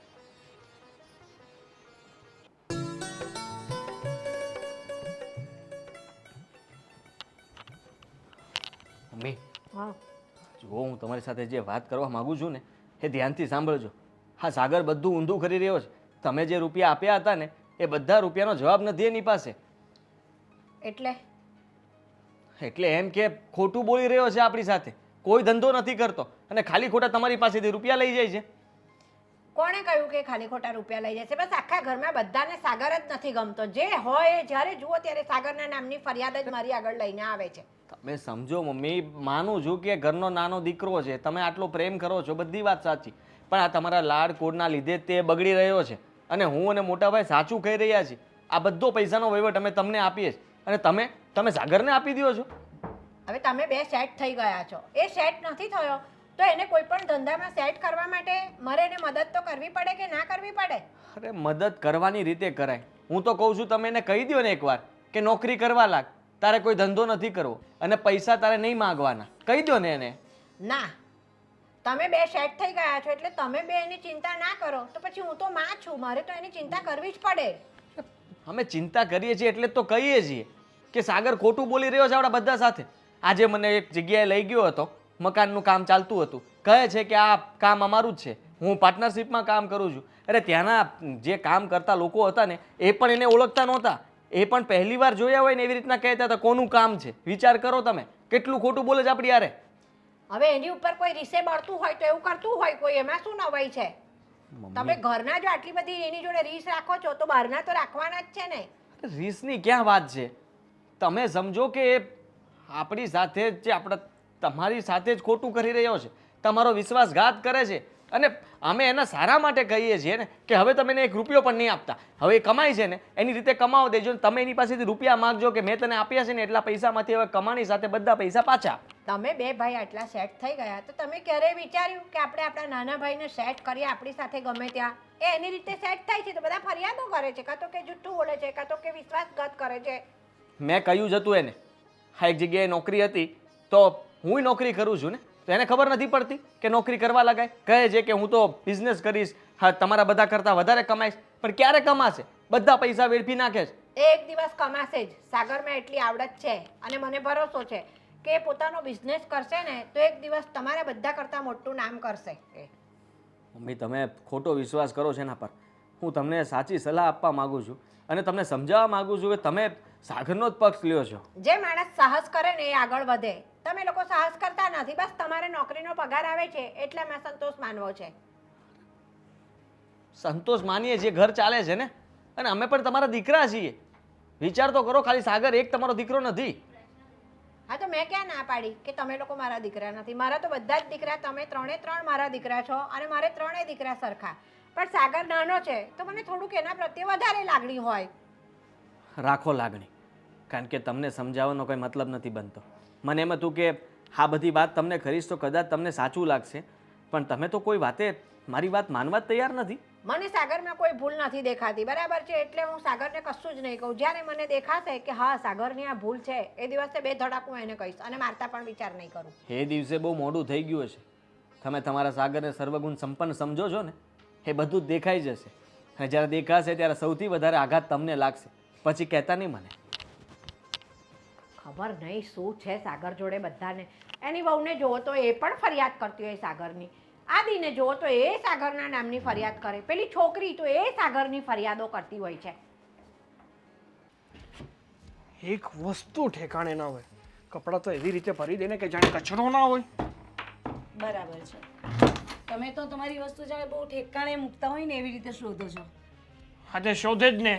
મમ્મી, હા, જુઓ હું તમારી સાથે જે વાત કરવા માગું છું ને એ ધ્યાનથી સાંભળજો. હા, સાગર બધું ઊંધું કરી રહ્યો છે. તમે જે રૂપિયા આપ્યા હતા ને એ બધા રૂપિયાનો જવાબ નથી એની પાસે. એટલે એમ કે ખોટું બોલી રહ્યો છે આપણી સાથે, કોઈ ધંધો નથી કરતો અને ખાલી ખોટા તમારી પાસેથી રૂપિયા લઈ જાય છે. કોણે કહ્યું કે ખાલી ખોટા રૂપિયા લઈ જશે? બસ આખા ઘરમાં બધાને સાગર જ નથી ગમતો. જે હોય એ જ્યારે જુઓ ત્યારે સાગરના નામની ફરિયાદ જ મારી આગળ લઈને આવે છે. તમે સમજો મમ્મી, માનું છું કે ઘરનો નાનો દીકરો છે, તમે આટલો પ્રેમ કરો છો, બધી વાત સાચી, પણ આ તમારા લાડ કોડના લીધે તે બગડી રહ્યો છે અને હું અને મોટાભાઈ સાચું કહી રહ્યા છીએ. આ બધો પૈસાનો વહીવટ અમે તમને આપીએ છીએ અને તમે સાગરને આપી દો છો. હવે તમે બે સેટ થઈ ગયા છો, એ સેટ નથી થયો તો એને કોઈ પણ ધંધામાં સેટ કરવા માટે મારે એને મદદ તો કરવી પડે કે ના કરવી પડે? અરે મદદ કરવાની રીતે કરાય. હું તો કહું છું તમે એને કહી દો ને એકવાર કે નોકરી કરવા લાગ, તારે કોઈ ધંધો નથી કરવો અને પૈસા તારે નહીં માંગવાના. કહી દો ને એને. ના, તમે બે સેટ થઈ ગયા છો એટલે તમે બે એની ચિંતા ના કરો તો પછી હું તો માં છું, મારે તો એની ચિંતા કરવી જ પડે. અમે ચિંતા કરીએ છીએ એટલે તો કહીએ છીએ કે સાગર ખોટું બોલી રહ્યો છે આપણા બધા સાથે. આજે મને એક જગ્યાએ લઈ ગયો હતો, મકાનનું કામ ચાલતું હતું, કહે છે કે આ કામ અમારું જ છે, હું પાર્ટનરશિપમાં કામ કરું છું. અરે ત્યાંના જે કામ કરતા લોકો હતા ને એ પણ એને ઓળખતા નહોતા, એ પણ પહેલી વાર જોયા હોય ને એવી રીતના કહેતા હતા કોનું કામ છે. વિચાર કરો તમે, કેટલું ખોટું બોલે છે આપણી યારે. હવે એની ઉપર કોઈ રીસે બળતું હોય તો એવું કરતું હોય કોઈ, એમાં શું નવાઈ છે? તમે ઘરના જો આટલી બધી એની જોડે રીસ રાખો છો તો બહારના તો રાખવાના જ છે ને. રીસની ક્યાં વાત છે? તમે સમજો કે એ આપણી સાથે જ આપણા તમારી સાથે જ ખોટું કરી રહ્યો છે, તમારો વિશ્વાસઘાત કરે છે અને અમે એના સારા માટે કહીએ છીએ ને કે હવે તમે એને 1 રૂપિયો પણ નહીં આપતા. હવે એ કમાય છે ને એની રીતે કમાવો દેજો. તમે એની પાસેથી રૂપિયા માગજો કે મેં તને આપ્યા છે ને એટલા પૈસામાંથી હવે કમાણી સાથે બધા પૈસા પાછા. તમે બે ભાઈ આટલા સેટ થઈ ગયા તો તમે ક્યારેય વિચાર્યું કે આપણે આપણા નાના ભાઈને સેટ કરીએ આપણી સાથે ગમે ત્યાં? એ એની રીતે સેટ થાય છે તો બધા ફરિયાદો કરે છે, કાં તો કે જુઠ્ઠું બોલે છે, કાં તો કે વિશ્વાસઘાત કરે છે. મેં કહ્યું જ હતું એને, હા એક જગ્યાએ નોકરી હતી તો હું નોકરી કરું છું ને, તો એને ખબર નથી પડતી કે નોકરી કરવા લગાય. કહે છે કે હું તો બિઝનેસ કરીશ, હા તમારા બધા કરતાં વધારે કમાઈશ. પણ ક્યારે કમાશે? બધા પૈસા વેડફી નાખે છે. એક દિવસ કમાશે જ. સાગરમાં એટલી આવડત છે અને મને ભરોસો છે કે એ પોતાનો બિઝનેસ કરશે ને તો એક દિવસ તમારા બધા કરતાં મોટું નામ કરશે. મમ્મી તમે ખોટો વિશ્વાસ કરો છો એના પર. હું તમને સાચી સલાહ આપવા માગું છું અને તમને સમજાવવા માગું છું કે તમે સાગરનો જ પક્ષ લ્યો છો. જે માણસ સાહસ કરે ને એ આગળ વધે. તમે લોકો સાહસ કરતા નથી, બસ તમારે નોકરીનો પગાર આવે છે એટલામાં સંતોષ માનવો છે. સંતોષ માનીએ છીએ, ઘર ચાલે છે ને, અને અમે પણ તમારા દીકરા છીએ. વિચાર તો કરો, ખાલી સાગર એક તમારો દીકરો નથી. હા તો મેં ક્યાં ના પાડી કે તમે લોકો મારા દીકરા નથી? મારા તો બધા જ દીકરા, તમે 3 મારા દીકરા છો અને મારે 3 દીકરા સરખા. પણ સાગર નાનો છે તો મને થોડુંક એના પ્રત્યે વધારે લાગણી હોય. રાખો લાગણી, કારણ કે તમને સમજાવવાનો કોઈ મતલબ નથી બનતો. મને એમ હતું કે આ બધી વાત તમને કરીશ તો કદાચ તમને સાચું લાગશે, પણ તમે તો કોઈ વાતે મારી વાત માનવા જ તૈયાર નથી. મને સાગરમાં કોઈ ભૂલ નથી દેખાતી, બરાબર છે? એટલે હું સાગરને કશું જ નહીં કહું. જ્યારે મને દેખાશે કે હા સાગરની આ ભૂલ છે એ દિવસે 2 ધડાક હું એને કહીશ અને મારતા પણ વિચાર નહીં કરું. એ દિવસે બહુ મોડું થઈ ગયું હશે. તમે તમારા સાગરને સર્વગુણ સંપન્ન સમજો છો ને, એ બધું જ દેખાઈ જશે અને જ્યારે દેખાશે ત્યારે સૌથી વધારે આઘાત તમને લાગશે. પછી કહેતા નહીં મને. ખબર નહીં શું છે સાગર જોડે બધાને. એની વહુને જુઓ તો એ પણ ફરિયાદ કરતી હોય સાગરની. આદિને જુઓ તો એ સાગરના નામની ફરિયાદ કરે. પેલી છોકરી તો એ સાગરની ફરિયાદો કરતી હોય છે. એક વસ્તુ ઠેકાણે ના હોય. કપડાં તો એવી રીતે ભરી દે ને કે જાણે કચરો ના હોય. બરાબર છે. તમે તો તમારી વસ્તુ જાણે બહુ ઠેકાણે મૂકતા હોય ને એવી રીતે શોધો છો. હા તે શોધે જ ને.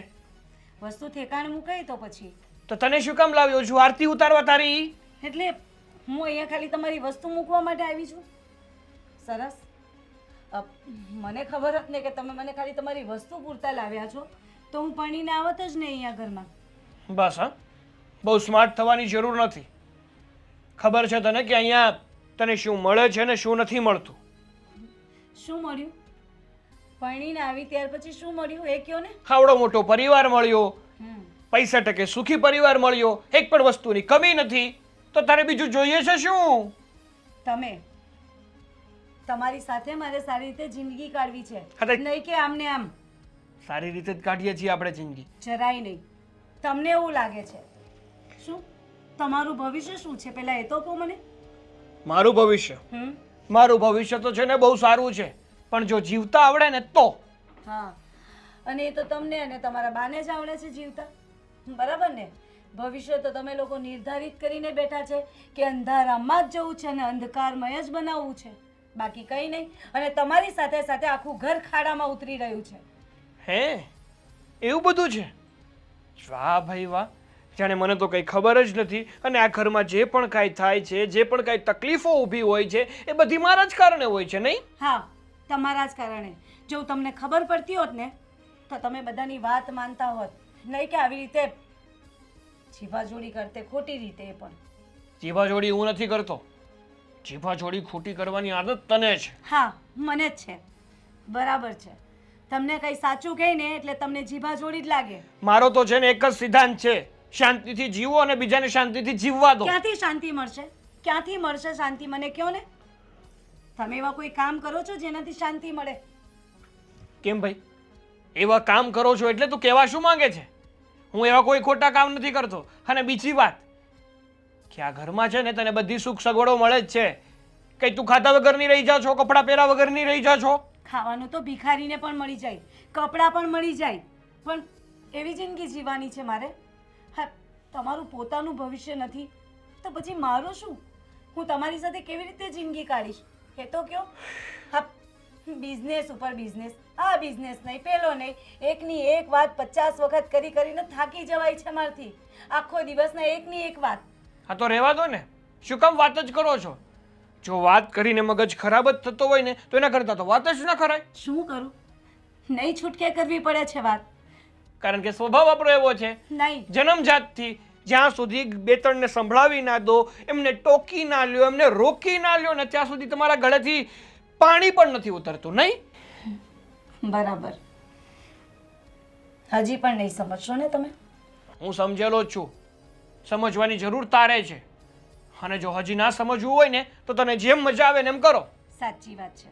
વસ્તુ ઠેકાણે મુકાય તો પછી તો તને શું કામ લાવ્યો છું આરતી ઉતારવા તારી? એટલે હું અહીંયા ખાલી તમારી વસ્તુ મૂકવા માટે આવી છું. સરસ. મને ખબર જ ને કે તમે મને ખાલી તમારી વસ્તુ પૂરતા લાવ્યા છો તો હું પરણીને આવત જ નહીં અહીંયા ઘરમાં. બસ હા, બહુ સ્માર્ટ થવાની જરૂર નથી. ખબર છે તને કે અહીંયા તને શું મળે છે ને શું નથી મળતું? શું મળ્યું? પરણીને આવી ત્યાર પછી શું મળ્યું એ કયો ને. આવડો મોટો પરિવાર મળ્યો, હમ પૈસા ટકે સુખી પરિવાર મળ્યો, એક પણ વસ્તુની કમી નથી. તો તારે બીજું જોઈએ છે શું? તમે તમારી સાથે મારે સારી રીતે જિંદગી કાઢવી છે, અરે! નહીં કે આમને આમ. સારી રીતે જ કાઢીએ છીએ આપણે જિંદગી. જરાય નહીં. તમને એવું લાગે છે શું? તમારું ભવિષ્ય શું છે પહેલા એ તો કહો મને. મારું ભવિષ્ય મારું ભવિષ્ય તો છે ને બહુ સારું છે, પણ જો જીવતા આવડે ને તો. હા, અને એ તો તમને અને તમારા બાને જ આવડે છે જીવતા, બરાબર ને? ભવિષ્ય તો તમે લોકો નિર્ધારિત કરીને બેઠા છે કે અંધારામાં જ જવું છે અને અંધકારમય જ બનાવવું છે, બાકી કંઈ નહીં. અને તમારી સાથે સાથે આખું ઘર ખાડામાં ઉતરી રહ્યું છે. હે, એવું બધું છે? વાહ ભાઈ વાહ, જાણે મને તો કંઈ ખબર જ નથી. અને આ ઘરમાં જે પણ કાંઈ થાય છે, જે પણ કાંઈ તકલીફો ઊભી હોય છે, એ બધી મારા જ કારણે હોય છે નહીં? હા, તમારા જ કારણે. જો તમને ખબર પડતી હોત ને તો તમે બધાની વાત માનતા હોત, નહીં કે આવી રીતે જીભાજોડી કરતે, ખોટી રીતે. એ પણ જીભાજોડી હું નથી કરતો. જીભાજોડી ખોટી કરવાની આદત તને છે. હા, મને જ છે. બરાબર છે. તમને કંઈ સાચું કહે ને એટલે તમને જીભાજોડી જ લાગે. મારો તો છે ને એક જ સિદ્ધાંત છે, શાંતિથી જીવો અને બીજાને શાંતિથી જીવવા દો. ક્યાંથી શાંતિ મળશે? ક્યાંથી મળશે શાંતિ? મને કહો ને. તમે એવા કોઈ કામ કરો છો જેનાથી શાંતિ મળે? કેમ ભાઈ, એવા કામ કરો છો એટલે તું કહેવા શું માંગે છે? હું એવા કોઈ ખોટા કામ નથી કરતો. અને બીજી વાત કે આ ઘરમાં છે ને તને બધી સુખ સગવડો મળે જ છે. કઈ તું ખાધા વગરની રહી જા છો, કપડાં પહેર્યા વગરની રહી જા છો? ખાવાનું તો ભિખારીને પણ મળી જાય, કપડાં પણ મળી જાય, પણ એવી જિંદગી જીવવાની છે મારે? હા, તમારું પોતાનું ભવિષ્ય નથી તો પછી મારું શું? હું તમારી સાથે કેવી રીતે જિંદગી કાઢીશ એ તો કહો. હા, બિઝનેસ ઉપર બિઝનેસ, આ બિઝનેસ નહીં, પેલો નહીં, એકની એક વાત 50 વખત કરી કરીને થાકી જવાય છે મારથી. આખો દિવસના એકની એક વાત. હા તો રહેવા દો ને, શું કામ વાત જ કરો છો? જો વાત કરીને મગજ ખરાબ જ થતો હોય ને તો એના કરતાં તો વાત જ ના કરાય. શું કરું? નહીં છૂટકે કરવી પડે છે વાત. કારણ કે સ્વભાવ આપણો એવો છે, નહીં. જન્મજાતથી જ્યાં સુધી બે ત્રણને સંભળાવી ના દો, એમને ટોકી ના લ્યો, એમને રોકી ના લ્યો ને ત્યાં સુધી તમારા ગળેથી પાણી પણ નથી ઉતરતું નહીં? બરાબર. હજી પણ નહીં સમજશો ને તમે? હું સમજેલો જ છું. સમજવાની જરૂર તારે છે. અને જો હજી ના સમજવું હોય ને તો તને જેમ મજા આવે ને એમ કરો. સાચી વાત છે.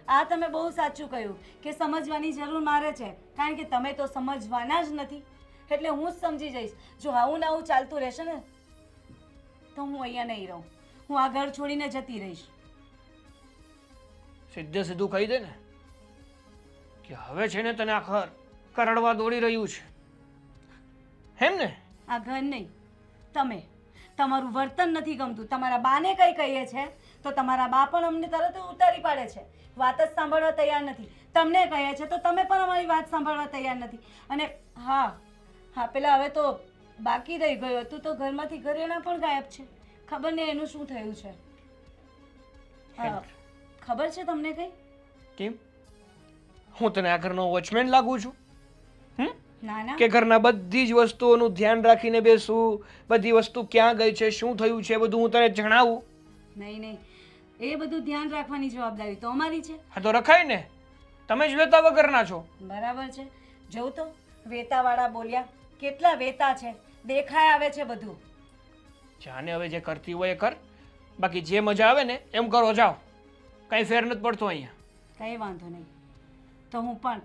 આ તમે બહુ સાચું કહ્યું કે સમજવાની જરૂર મારે છે, કારણ કે તમે તો સમજવાના જ નથી. એટલે હું જ સમજી જઈશ. જો આવું ને આવું ચાલતું રહેશે ને તો હું અહીંયા નહીં રહું, હું આ ઘર છોડીને જતી રહીશ. સીધે સીધું કહી દે ને કે હવે છે ને તને આ ઘર કરડવા દોડી રહ્યું છે, હેમ ને? આ ઘર નહીં, તમે. તમારું વર્તન નથી ગમતું. તમારા બાને કંઈ કહીએ છે તો તમારા બા પણ અમને તરત ઉતારી પાડે છે, વાત જ સાંભળવા તૈયાર નથી. તમને કહીએ છે તો તમે પણ અમારી વાત સાંભળવા તૈયાર નથી. અને હા હા, પેલા હવે તો બાકી રહી ગયું હતું તો ઘરમાંથી ઘરેણા પણ ગાયબ છે. ખબર નહીં એનું શું થયું છે. હા, ખબર છે તમને કંઈ? કેમ, હું તને આ ઘરનો વોચમેન લાગુ છું? ના ના, કે ઘરના બધી જ વસ્તુઓનું ધ્યાન રાખીને બેસું, બધી વસ્તુ ક્યાં ગઈ છે, શું થયું છે, બધું હું તને જણાવું? નહીં નહીં, એ બધું ધ્યાન રાખવાની જવાબદારી તો અમારી છે. હા તો રખાય ને, તમે જ વેતા વગરના છો. બરાબર છે. જોઉં તો વેતાવાળા બોલ્યા, કેટલા વેતા છે, દેખાય આવે છે બધું. જાને હવે જે કરતી હોય એ કર, બાકી જે મજા આવે ને એમ કરો, જાઓ. કઈ ફેર નથી પડતો અહીંયા. કંઈ વાંધો નહીં. તો હું પણ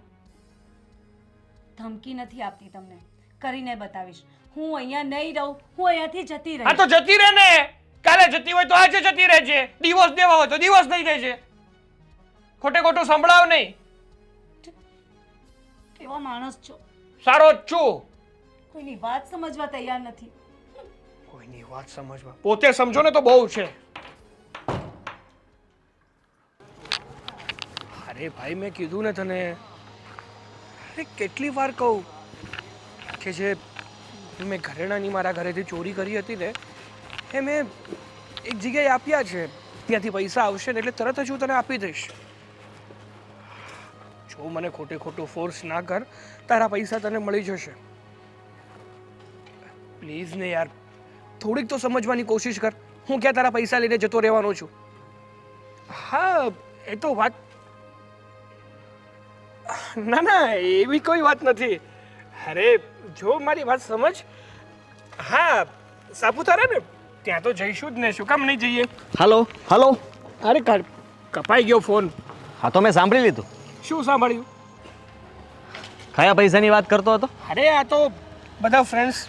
ધમકી નથી આપતી તમને, કરીને બતાવીશ. હું અહીંયા નહીં રહું, હું અહીંયાથી જતી હા રહીશ. તો જતી રહે ને, કાલે જતી હોય તો આજે જતી રહે છે, ડિવોર્સ દેવા હોય તો ડિવોર્સ થઈ જાય છે. ખોટે ખોટું સંભળાવ નહીં. કેવો માણસ છો, સારો જ છું. કોઈની વાત સમજવા તૈયાર નથી. કોઈની વાત સમજવા પોતે સમજો ને તો બહુ છે. અરે ભાઈ મેં કીધું ને તને, અરે કેટલી વાર કહું કે જે મેં ઘરેણાની મારા ઘરેથી ચોરી કરી હતી ને એ મેં એક જગ્યાએ આપ્યા છે, ત્યાંથી પૈસા આવશે ને એટલે તરત જ હું તને આપી દઈશ. જો મને ખોટે ખોટું ફોર્સ ના કર, તારા પૈસા તને મળી જશે. પ્લીઝ ને યાર, થોડીક તો સમજવાની કોશિશ કર. હું ક્યાં તારા પૈસા લઈને જતો રહેવાનો છું? હા એ તો વાત, ના ના એવી કોઈ વાત નથી. અરે જો મારી વાત સમજ. હા સાપુતારા ને ત્યાં તો જઈશું જ ને, શું કામ નહીં જઈએ? હાલો હાલો. અરે કપાઈ ગયો ફોન. હા તો મેં સાંભળી લીધું. શું સાંભળ્યું? કયા પૈસાની વાત કરતો હતો? અરે આ તો બધા ફ્રેન્ડ્સ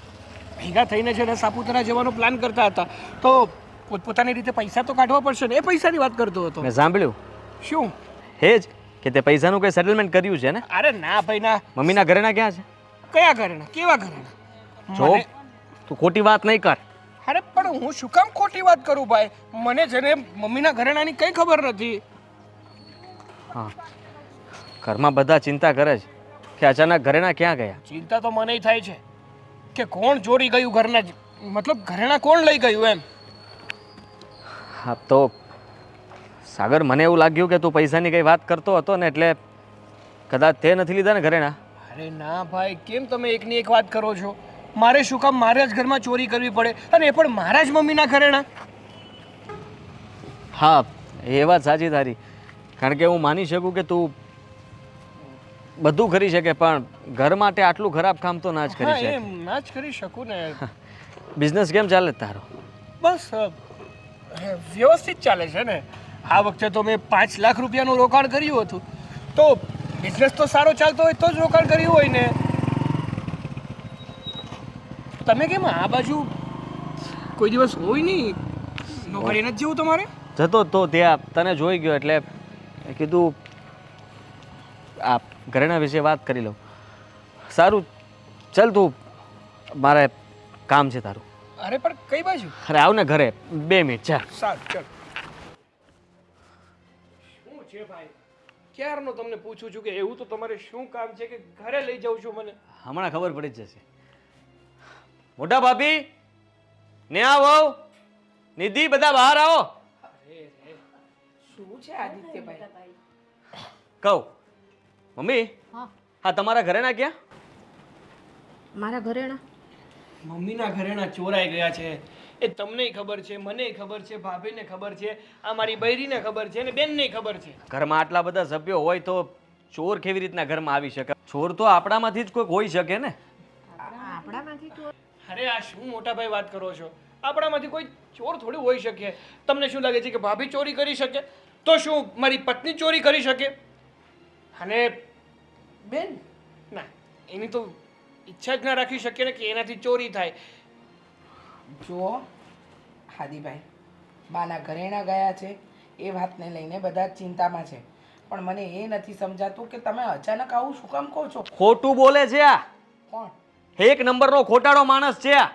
ભેગા થઈને છે ને સાપુતારા જવાનો પ્લાન કરતા હતા, તો પોતપોતાની રીતે પૈસા તો કાઢવા પડશે ને, એ પૈસાની વાત કરતો હતો. મેં સાંભળ્યું. શું? હે જ કે તે પૈસાનું કંઈ સેટલમેન્ટ કર્યું છે ને? અરે ના ભાઈ ના. મમ્મીના ઘરેણા ક્યાં છે? કયા ઘરેણા? કેવા ઘરેણા? જો તું ખોટી વાત નહીં કર. અરે પણ હું શું કામ ખોટી વાત કરું ભાઈ? મને છે ને મમ્મીના ઘરેણાની કઈ ખબર નથી. હા, ઘરમાં બધા ચિંતા કરે છે કે અચાનક ઘરેણા ક્યાં ગયા. ચિંતા તો મને થાય છે કે કોણ ચોરી ગયું ઘરના, મતલબ ઘરેણા કોણ લઈ ગયું એમ. હા તો સાગર, મને એવું લાગ્યું કે તું પૈસાની કઈ વાત કરતો હતો ને, એટલે કદાચ તે નથી લીધા ને ઘરેણા. અરે ના ભાઈ, કેમ તમે એકની એક વાત કરો છો? મારે શું કામ મારા જ ઘરમાં ચોરી કરવી પડે, અને એ પણ મારા જ મમ્મીના ઘરેણા? હા એ વાત સાચી તારી, કારણ કે હું માની શકું કે તું બધું કરી શકે, પણ ઘર માટે આટલું ખરાબ કામ તો ના જ કરી હા શકે. એમ ના જ કરી શકું ને. બિઝનેસ કેમ ચાલે તારો? બસ વ્યવસ્થિત ચાલે છે ને. આ વખતે તો મેં 5 લાખ રૂપિયાનું રોકાણ કર્યું હતું, તો બિઝનેસ તો સારો ચાલતો હોય તો જ રોકાણ કર્યું હોય ને. તમે કેમ આ બાજુ કોઈ દિવસ હોય નહીં? નોકરી નથી જવું તમારે? જતો તો ત્યાં તને જોઈ ગયો એટલે મેં કીધું આ ઘરેણા વિશે વાત કરી લઉં. સારું ચાલ, તું મારે કામ છે તારું. અરે પણ કઈ બાજુ? અરે આવ ને ઘરે, 2 મિનિટ ચાલ. સારું ચાલ. શું છે ભાઈ, ક્યારનો તમને પૂછું છું કે એવું તો તમારે શું કામ છે કે ઘરે લઈ જાઉં છું મને? હમણાં ખબર પડી જ જશે. મોટા ભાભી ને આવો, નિધિ બધા બહાર આવો. શું છે આદિત્યભાઈ? કહું મમ્મી, હા. હા તમારા ઘરેણા ક્યાં? મારા ઘરેણા? મમ્મીના ઘરેણા ચોરાઈ ગયા છે. એ તમને ખબર છે, મને ખબર છે, ભાભીને ખબર છે, આ મારી બૈરીને ખબર છે અને બેનને ખબર છે. ઘરમાં આટલા બધા સભ્યો હોય તો ચોર કેવી રીતના ઘરમાં આવી શકે? ચોર તો આપણામાંથી જ કોઈક હોઈ શકે ને. આપણામાંથી ચોર? અરે આ શું મોટા ભાઈ વાત કરો છો? આપણામાંથી કોઈ ચોર થોડી હોઈ શકે. તમને શું લાગે છે કે ભાભી ચોરી કરી શકે? તો શું મારી પત્ની ચોરી કરી શકે? અને બેન ના, એની તો ઈચ્છા જ ના રાખી શકીએ ને કે એનાથી ચોરી થાય. જો હાદીભાઈ, બાના ઘરેણા ગયા છે એ વાતને લઈને બધા જ ચિંતામાં છે, પણ મને એ નથી સમજાતું કે તમે અચાનક આવું શું કામ કહો છો? ખોટું બોલે છે આ. કોણ? એક નંબરનો ખોટાડો માણસ છે આ.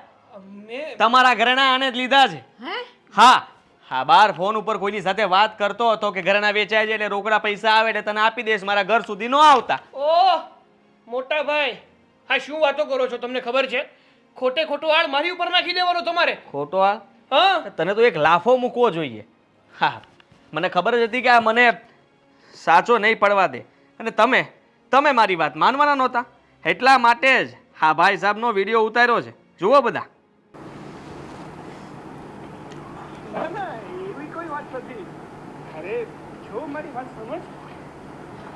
મેં તમારા ઘરેણા આને જ લીધા છે. હે? હા હા, બાર ફોન ઉપર કોઈની સાથે વાત કરતો હતો કે ઘરેણા વેચાય છે એટલે રોકડા પૈસા આવે એટલે તને આપી દઈશ, મારા ઘર સુધી ન આવતા. ઓહ મોટા ભાઈ, હા શું વાતો કરો છો? તમને ખબર છે ખોટે ખોટું આળ મારી ઉપર નાખી દેવાનો તમારે? ખોટો આ? હા તને તો એક લાફો મૂકવો જોઈએ. હા, મને ખબર જ હતી કે આ મને સાચો નહીં પડવા દે, અને તમે મારી વાત માનવાના નહોતા, એટલા માટે જ હા ભાઈ સાહેબનો વિડીયો ઉતાર્યો છે. જુઓ બધા. ના ના એવી કોઈ વાત નથી. અરે જો મારી વાત સમજ.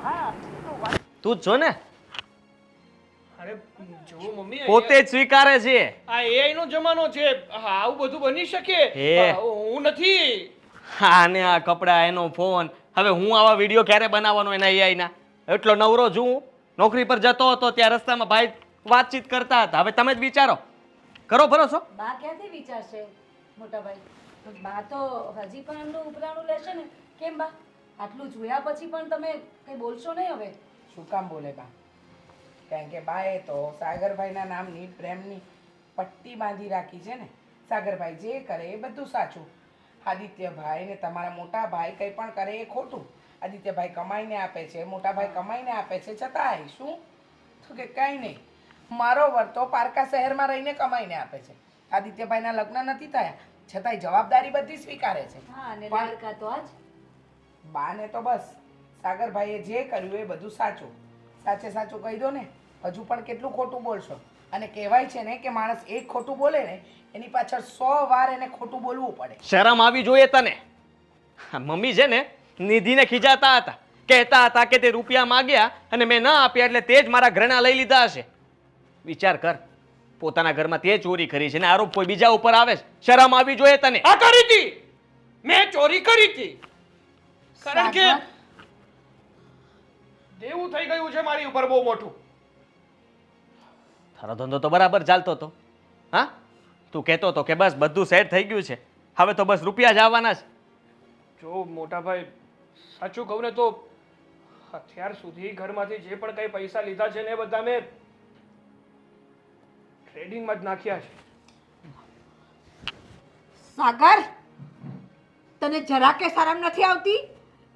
હા એ તો વાત. તું જ છો ને? અરે જો મમ્મી, પોતે જ સ્વીકારે છે. આ AI નો જમાનો છે. હા, આવું બધું બની શકે? હે. હું નથી. હા ને આ કપડા, એનો ફોન. હવે હું આવા વિડીયો ક્યારે બનાવવાનો એના AI ના? એટલો નવરો છું. નોકરી પર જતો હતો ત્યાં રસ્તામાં ભાઈ વાતચીત કરતા હતા. હવે તમે જ વિચારો કરો ભરોસો. બા ક્યાંથી વિચારશે મોટા ભાઈ? બા તો હજી પણ એમનું ઉપરાણું લેશે ને. કેમ બા? આટલું જોયા પછી પણ તમે કંઈ બોલશો નહીં હવે? શું કામ બોલે બા? કારણ કે બાએ તો સાગરભાઈના નામની પ્રેમની પટ્ટી બાંધી રાખી છે ને. સાગરભાઈ જે કરે એ બધું સાચું. આદિત્યભાઈ ને તમારા મોટા ભાઈ કંઈ પણ કરે એ ખોટું. આદિત્યભાઈ કમાઈને આપે છે, મોટા ભાઈ કમાઈને આપે છે, છતાંય શું? તો કે કાંઈ નહીં, મારો વર તો પારકા શહેરમાં રહીને કમાઈને આપે છે. આદિત્યભાઈના લગ્ન નથી થયા છતાંય જવાબદારી બધી સ્વીકારે છે. હા, અને પણ લાડકા તો આજ. બાને તો બસ સાગરભાઈએ જે કર્યું એ બધું સાચું. સાચે સાચું કહી દો ને, હજુ પણ કેટલું ખોટું બોલશો? અને કહેવાય છે ને કે માણસ એક ખોટું બોલે ને એની પાછળ 100 વાર એને ખોટું બોલવું પડે. શરમ આવી જોઈએ તને. મમ્મી છે ને નિધિને ખીજાતા હતા, કહેતા હતા કે તે રૂપિયા માગ્યા અને મેં ના આપ્યા એટલે તે જ મારા ઘરેણા લઈ લીધા હશે. વિચાર કર, પોતાના ઘરમાં તે ચોરી કરી છે ને આરોપ કોઈ બીજા ઉપર આવે છે. શરમ આવી જોઈએ તને. આ કરી હતી, મેં ચોરી કરી હતી. કારણ કે દેવું થઈ ગયું છે મારી ઉપર બહુ મોટું. તારો ધંધો તો બરાબર ચાલતો હતો. હા, તું કહેતો હતો કે બસ બધું સેટ થઈ ગયું છે, હવે તો બસ રૂપિયા જ આવવાના છે. જો મોટા ભાઈ સાચું કહું ને તો અત્યાર સુધી ઘરમાંથી જે પણ કઈ પૈસા લીધા છે ને એ બધા મેં ટ્રેડિંગમાં જ નાખ્યા છે. સાગર, તને જરા કે શરમ નથી આવતી?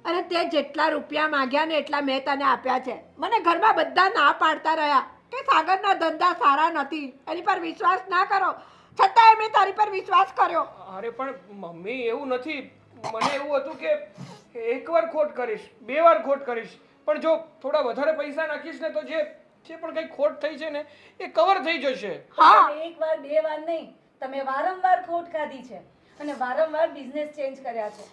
અને તે જેટલા રૂપિયા માંગ્યા ને એટલા મેં તને આપ્યા છે. મને ઘરમાં બધા ના પાડતા રહ્યા કે સાગરના ધંધા સારા નથી, એની પર વિશ્વાસ ના કરો, છતાંય મેં તારી પર વિશ્વાસ કર્યો. અરે પણ મમ્મી એવું નથી, મને એવું હતું કે એકવાર ખોટ કરીશ, 2 વાર ખોટ કરીશ, પણ જો થોડા વધારે પૈસા નાખીશ ને તો જે પણ કઈ ખોટ થઈ છે ને એ કવર થઈ જશે. હા, એક વાર બે વાર નહીં, તમે વારંવાર ખોટ ખાધી છે અને વારંવાર બિઝનેસ ચેન્જ કર્યા છે.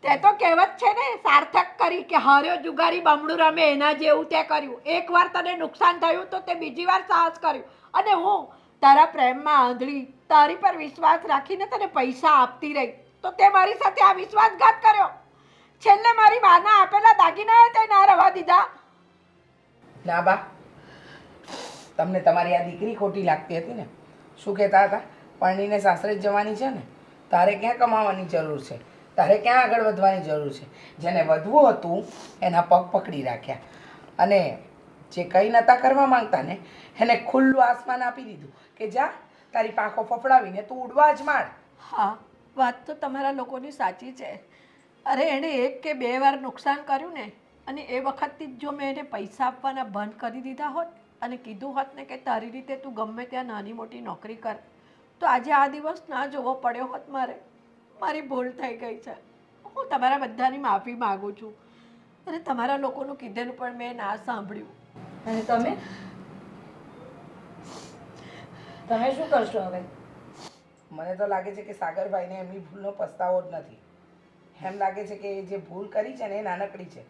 તે તો કહેવત છે ને, સાર્થક કરી કે હાર્યો જુગારી બમણું રમે એના જેવું તે કર્યું. એકવાર તને નુકસાન થયું તો તે બીજી વાર સાહસ કર્યું. અને હું તારા પ્રેમમાં આંધળી તારી પર વિશ્વાસ રાખીને તને પૈસા આપતી રહી તો તે મારી સાથે આ વિશ્વાસઘાત કર્યો. છેલ્લે મારી માના આપેલા દાગીના તે ના રહેવા દીધા. ના બા, તમને તમારી આ દીકરી ખોટી લાગતી હતી ને. શું કહેતા હતા? પરણીને સાસરે જ જવાની છે ને, તારે ક્યાં કમાવાની જરૂર છે, તારે ક્યાં આગળ વધવાની જરૂર છે? જેને વધવું હતું એના પગ પકડી રાખ્યા અને જે કંઈ નહોતા કરવા માંગતા ને એને ખુલ્લું આસમાન આપી દીધું કે જા તારી પાંખો ફફડાવીને તું ઉડવા જ માંડ. હા, વાત તો તમારા લોકોની સાચી છે. અરે એણે 1 કે 2 વાર નુકસાન કર્યું ને, અને એ વખતથી જ જો મેં એને પૈસા આપવાના બંધ કરી દીધા હોત અને કીધું હોત ને કે તારી રીતે તું ગમે ત્યાં નાની મોટી નોકરી કર, તો આજે આ દિવસ ના જોવો પડ્યો હોત મારે. મારી ભૂલ થઈ ગઈ છે. હું તમારા બધાની માફી માગું છું. અને તમારા લોકોનું કીધેલું પણ મેં ના સાંભળ્યું. અને તમે તમે શું કરશો હવે? મને તો લાગે છે કે સાગરભાઈને એમની ભૂલનો પસ્તાવો જ નથી. એમ લાગે છે કે એ જે ભૂલ કરી છે ને એ નાનકડી છે.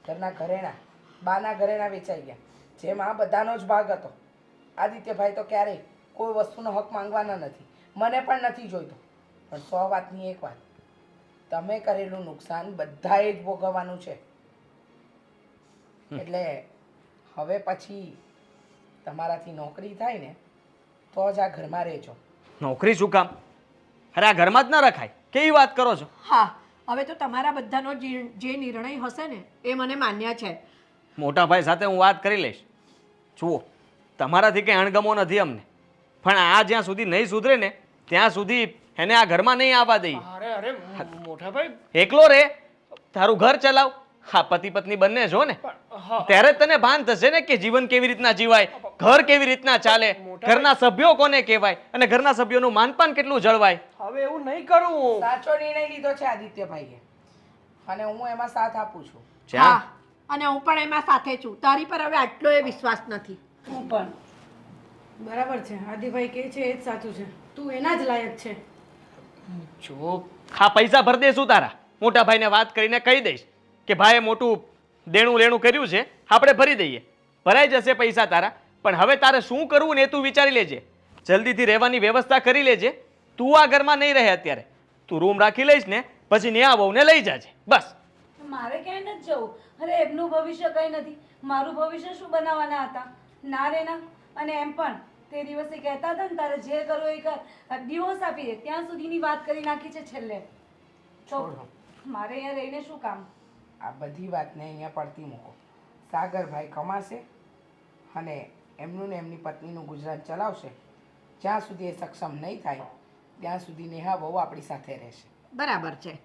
ઘરના ઘરેણા, બાના ઘરેણા વેચાઈ ગયા, જેમાં બધાનો જ ભાગ હતો. આદિત્યભાઈ તો ક્યારેય કોઈ વસ્તુનો હક માંગવાના નથી, મને પણ નથી જોઈતો. પણ 100 વાતની એક વાત, તમે કરેલું નુકસાન બધાએ જ ભોગવવાનું છે. એટલે હવે પછી તમારાથી નોકરી થાય ને તો જ આ ઘરમાં રહેજો. નોકરી શું કામ? અરે આ ઘરમાં જ ના રખાય. કેવી વાત કરો છો? હા, હવે તો તમારા બધાનો જે નિર્ણય હશે ને એ મને માન્ય છે. મોટા ભાઈ સાથે હું વાત કરી લઈશ. જુઓ, તમારાથી કંઈ અણગમો નથી અમને, પણ આ જ્યાં સુધી નહીં સુધરે ને ત્યાં સુધી એને આ ઘરમાં નહીં આવવા દઈએ. અરે અરે મોટા ભાઈ, એકલો રે, તારું ઘર ચલાવ. હા, પતિ પત્ની બંને છો ને, ત્યારે જ તને ભાન થશે ને કે જીવન કેવી રીતના જીવાય, ઘર કેવી રીતના ચાલે, ઘરના સભ્યો કોને કહેવાય અને ઘરના સભ્યોનું માનપાન કેટલું જળવાય. હવે એવું નહીં કરું. સાચો નિર્ણય લીધો છે આદિત્યભાઈએ અને હું એમાં સાથ આપું છું. જ્યાં હા, અને હું પણ એમાં સાથે છું. તારી પર હવે આટલો એ વિશ્વાસ નથી. હું પણ બરાબર છે. આદિભાઈ કહે છે એ જ સાચું છે. તું એના જ લાયક છે. જો હા, પૈસા ભરી દઈશું તારા. મોટા ભાઈને વાત કરીને કહી દઈશ કે ભાઈએ મોટું દેણું લેણું કર્યું છે, આપણે ભરી દઈએ. ભરાઈ જશે પૈસા તારા. પણ હવે તારે શું કરવું ને એ તું વિચારી લેજે. જલ્દીથી રહેવાની વ્યવસ્થા કરી લેજે. તું આ ઘરમાં નહીં રહે અત્યારે. તું રૂમ રાખી લઈશ ને પછી ન્યા વહુને લઈ જાજે. બસ. મારે ક્યાંય નથી જવું. અરે એમનું ભવિષ્ય કંઈ નથી, મારું ભવિષ્ય શું બનાવવાના હતા? ના રેના. અને એમ પણ તે દિવસે કહેતા હતા ને તારે જે કરો એ કર, ડિવોર્સ આપી દે ત્યાં સુધીની વાત કરી નાખી છે છેલ્લે. તો છોડો. મારે અહીંયા રહીને શું કામ? આ બધી વાતને અહીંયા પડતી મૂકો. સાગરભાઈ કમાશે અને એમનું ને એમની પત્નીનું ગુજરાન ચલાવશે. જ્યાં સુધી એ સક્ષમ નહીં થાય ત્યાં સુધી નેહા બહુ આપણી સાથે રહેશે. બરાબર છે.